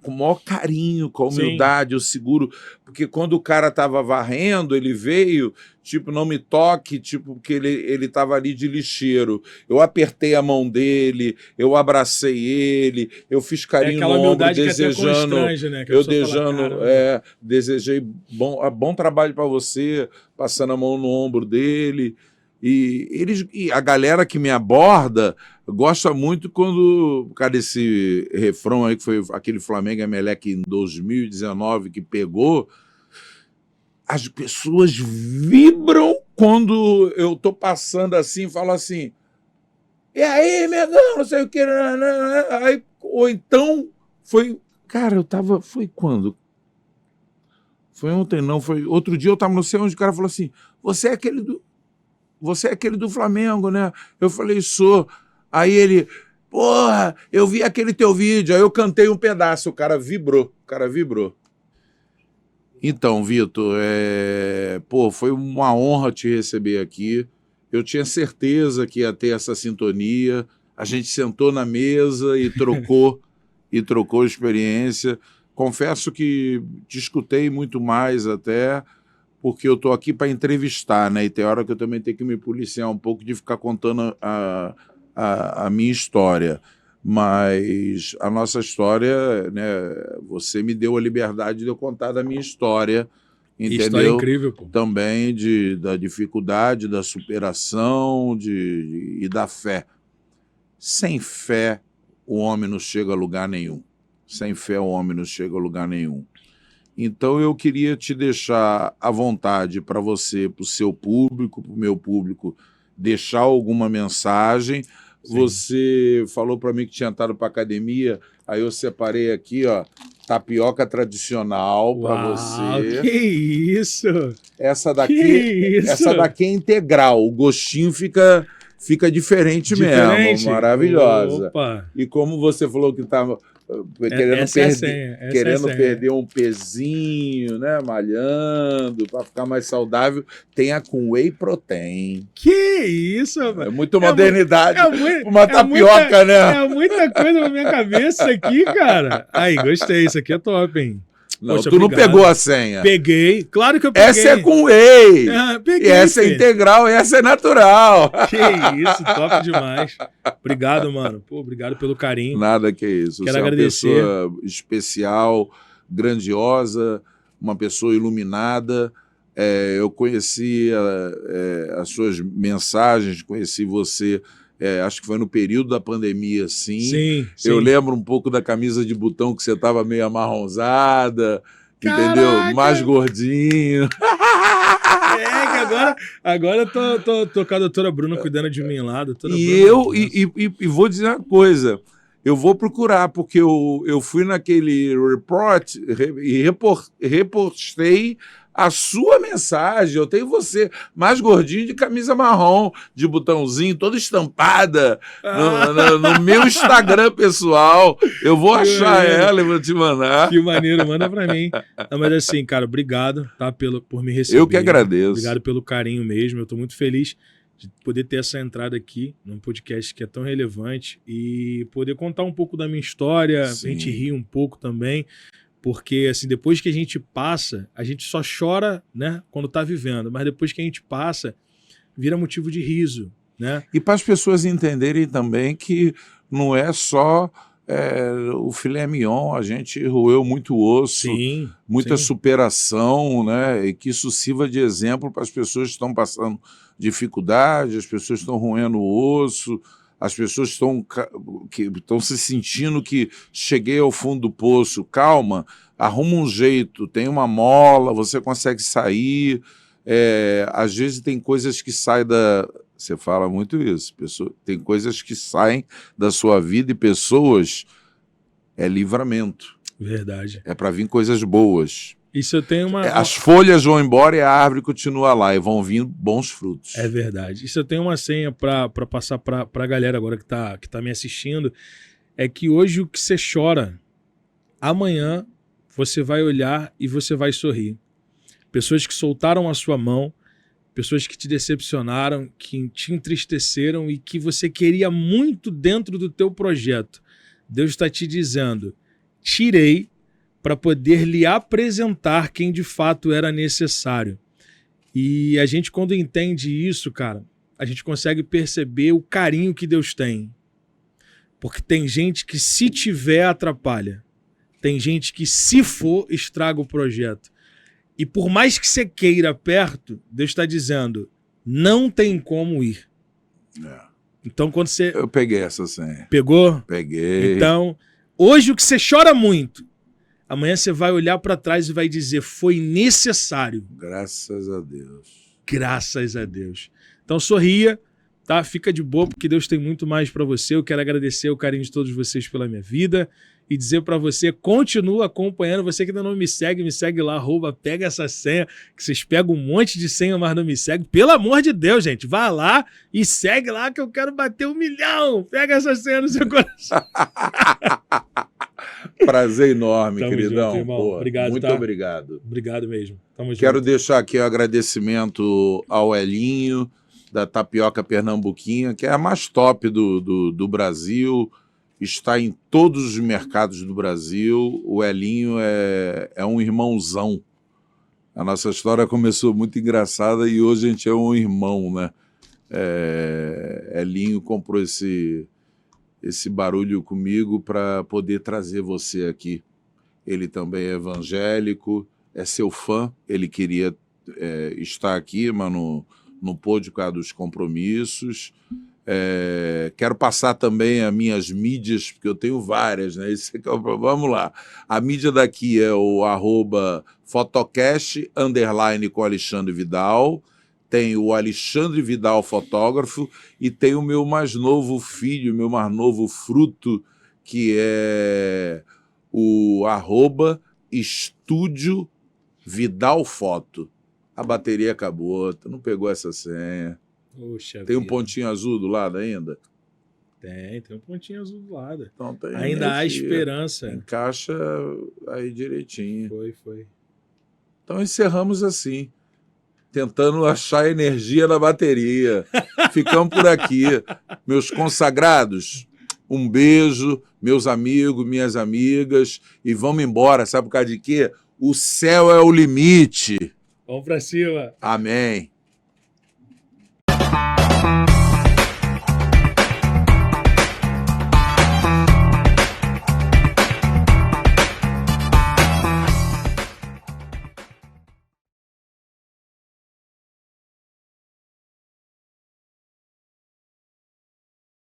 S1: com o maior carinho, com a humildade, eu seguro, porque quando o cara estava varrendo, ele veio, tipo, não me toque, tipo, porque ele estava ali de lixeiro. Eu apertei a mão dele, eu abracei ele, eu fiz carinho no ombro, desejando,
S3: né?
S1: desejei bom trabalho para você, passando a mão no ombro dele. E a galera que me aborda gosta muito quando, por causa desse refrão aí, que foi aquele Flamengo Emelec em 2019 que pegou, as pessoas vibram quando eu tô passando assim, falo assim, e aí, Mengão, não sei o que, aí, ou então foi, cara, foi quando? Foi ontem, não, foi outro dia eu tava não sei onde, o cara falou assim, você é aquele do Flamengo, né? Eu falei, sou. Aí ele, porra, eu vi aquele teu vídeo. Aí eu cantei um pedaço, o cara vibrou. Então, Vitor, foi uma honra te receber aqui. Eu tinha certeza que ia ter essa sintonia. A gente sentou na mesa e trocou experiência. Confesso que te escutei muito mais até, porque eu estou aqui para entrevistar, né? E tem hora que eu também tenho que me policiar um pouco de ficar contando a minha história. Mas a nossa história, né? Você me deu a liberdade de eu contar da minha história, entendeu?
S3: História incrível, pô.
S1: Também da dificuldade, da superação e da fé. Sem fé, o homem não chega a lugar nenhum. Sem fé, o homem não chega a lugar nenhum. Então eu queria te deixar à vontade para você, para o seu público, para o meu público, deixar alguma mensagem. Sim. Você falou para mim que tinha entrado para academia, aí eu separei aqui, ó, tapioca tradicional para você.
S3: Que isso!
S1: Essa daqui é integral, o gostinho fica diferente mesmo, maravilhosa.
S3: Opa.
S1: E como você falou que querendo
S3: Essa é a
S1: perder,
S3: senha, essa
S1: querendo
S3: é a senha.
S1: perder um pezinho, né? Malhando, para ficar mais saudável, tenha com whey protein.
S3: Que isso, rapaz?
S1: É muito modernidade.
S3: muito,
S1: Uma tapioca, né?
S3: É muita coisa na minha cabeça aqui, cara. Aí, gostei. Isso aqui é top, hein?
S1: Não,
S3: Poxa,
S1: tu não
S3: obrigado.
S1: pegou a senha.
S3: Peguei. Claro que eu peguei.
S1: Essa é com whey.
S3: Peguei,
S1: E essa é
S3: filho.
S1: integral, e essa é natural.
S3: Que isso, top demais. Obrigado, mano. Pô, obrigado pelo carinho.
S1: Nada que isso.
S3: Quero
S1: Você
S3: agradecer.
S1: é uma pessoa especial, grandiosa, uma pessoa iluminada. Eu conheci as suas mensagens, conheci você, acho que foi no período da pandemia, sim.
S3: Sim.
S1: Eu lembro um pouco da camisa de botão que você estava meio amarronzada, entendeu? Mais gordinho.
S3: Que agora eu tô com a doutora Bruna cuidando de mim lá.
S1: E vou dizer uma coisa, eu vou procurar, porque eu fui naquele report e repostei a sua mensagem. Eu tenho você mais gordinho, de camisa marrom, de botãozinho, toda estampada no meu Instagram pessoal. Eu vou achar ela e vou te mandar.
S3: Que maneiro, manda pra mim. Não, mas assim, cara, obrigado, tá, por me receber.
S1: Eu que agradeço.
S3: Obrigado pelo carinho mesmo. Eu tô muito feliz de poder ter essa entrada aqui num podcast que é tão relevante e poder contar um pouco da minha história,
S1: Sim.
S3: a gente rir um pouco também. Porque, assim, depois que a gente passa, a gente só chora, né, quando tá vivendo. Mas depois que a gente passa, vira motivo de riso, né?
S1: E para as pessoas entenderem também que não é só o filé mignon, a gente roeu muito osso,
S3: Sim,
S1: muita
S3: sim.
S1: superação, né? E que isso sirva de exemplo para as pessoas que estão passando dificuldade, as pessoas que estão roendo o osso, as pessoas que estão se sentindo que cheguei ao fundo do poço. Calma, arruma um jeito, tem uma mola, você consegue sair. Às vezes tem coisas que saem da... Você fala muito isso. Tem coisas que saem da sua vida e pessoas é livramento.
S3: Verdade.
S1: É para vir coisas boas.
S3: Isso eu tenho uma...
S1: As folhas vão embora e a árvore continua lá e vão vir bons frutos.
S3: É verdade. Isso eu tenho uma senha para passar para a galera agora que tá me assistindo. É que hoje o que você chora, amanhã você vai olhar e você vai sorrir. Pessoas que soltaram a sua mão, pessoas que te decepcionaram, que te entristeceram e que você queria muito dentro do teu projeto. Deus está te dizendo, tirei para poder lhe apresentar quem de fato era necessário. E a gente, quando entende isso, cara, a gente consegue perceber o carinho que Deus tem. Porque tem gente que, se tiver, atrapalha. Tem gente que, se for, estraga o projeto. E por mais que você queira perto, Deus está dizendo, não tem como ir. Então, quando você...
S1: Eu peguei essa senha.
S3: Pegou?
S1: Peguei.
S3: Então, hoje o que você chora muito, amanhã você vai olhar para trás e vai dizer, foi necessário.
S1: Graças a Deus.
S3: Graças a Deus. Então sorria, tá? Fica de boa, porque Deus tem muito mais para você. Eu quero agradecer o carinho de todos vocês pela minha vida e dizer para você, continua acompanhando. Você que ainda não me segue lá, @pega essa senha, que vocês pegam um monte de senha, mas não me segue. Pelo amor de Deus, gente, vá lá e segue lá que eu quero bater 1 milhão. Pega essa senha no seu coração.
S1: Prazer enorme,
S3: Tamo
S1: queridão.
S3: junto, irmão.
S1: Pô,
S3: obrigado,
S1: muito
S3: tá?
S1: obrigado.
S3: Obrigado mesmo. Tamo junto.
S1: Quero deixar aqui o agradecimento ao Elinho, da Tapioca Pernambuquinha, que é a mais top do Brasil, está em todos os mercados do Brasil. O Elinho é um irmãozão. A nossa história começou muito engraçada e hoje a gente é um irmão, né? Elinho comprou esse barulho comigo para poder trazer você aqui. Ele também é evangélico, é seu fã, ele queria estar aqui, mas não pôde por causa dos compromissos. Quero passar também as minhas mídias, porque eu tenho várias, né? Vamos lá. A mídia daqui é o @fotocast_ com Alexandre Vidal. Tem o Alexandre Vidal fotógrafo e tem o meu mais novo filho, meu mais novo fruto, que é o @Estúdio Vidal Foto. A bateria acabou, tu não pegou essa senha.
S3: Poxa
S1: Tem um
S3: vida.
S1: pontinho azul do lado ainda?
S3: Tem um pontinho azul do lado.
S1: Então tem
S3: Ainda há
S1: energia.
S3: esperança.
S1: Encaixa aí direitinho.
S3: Foi.
S1: Então encerramos assim, tentando achar energia na bateria. Ficamos por aqui. Meus consagrados, um beijo, meus amigos, minhas amigas, e vamos embora. Sabe por causa de quê? O céu é o limite.
S3: Vamos pra cima.
S1: Amém.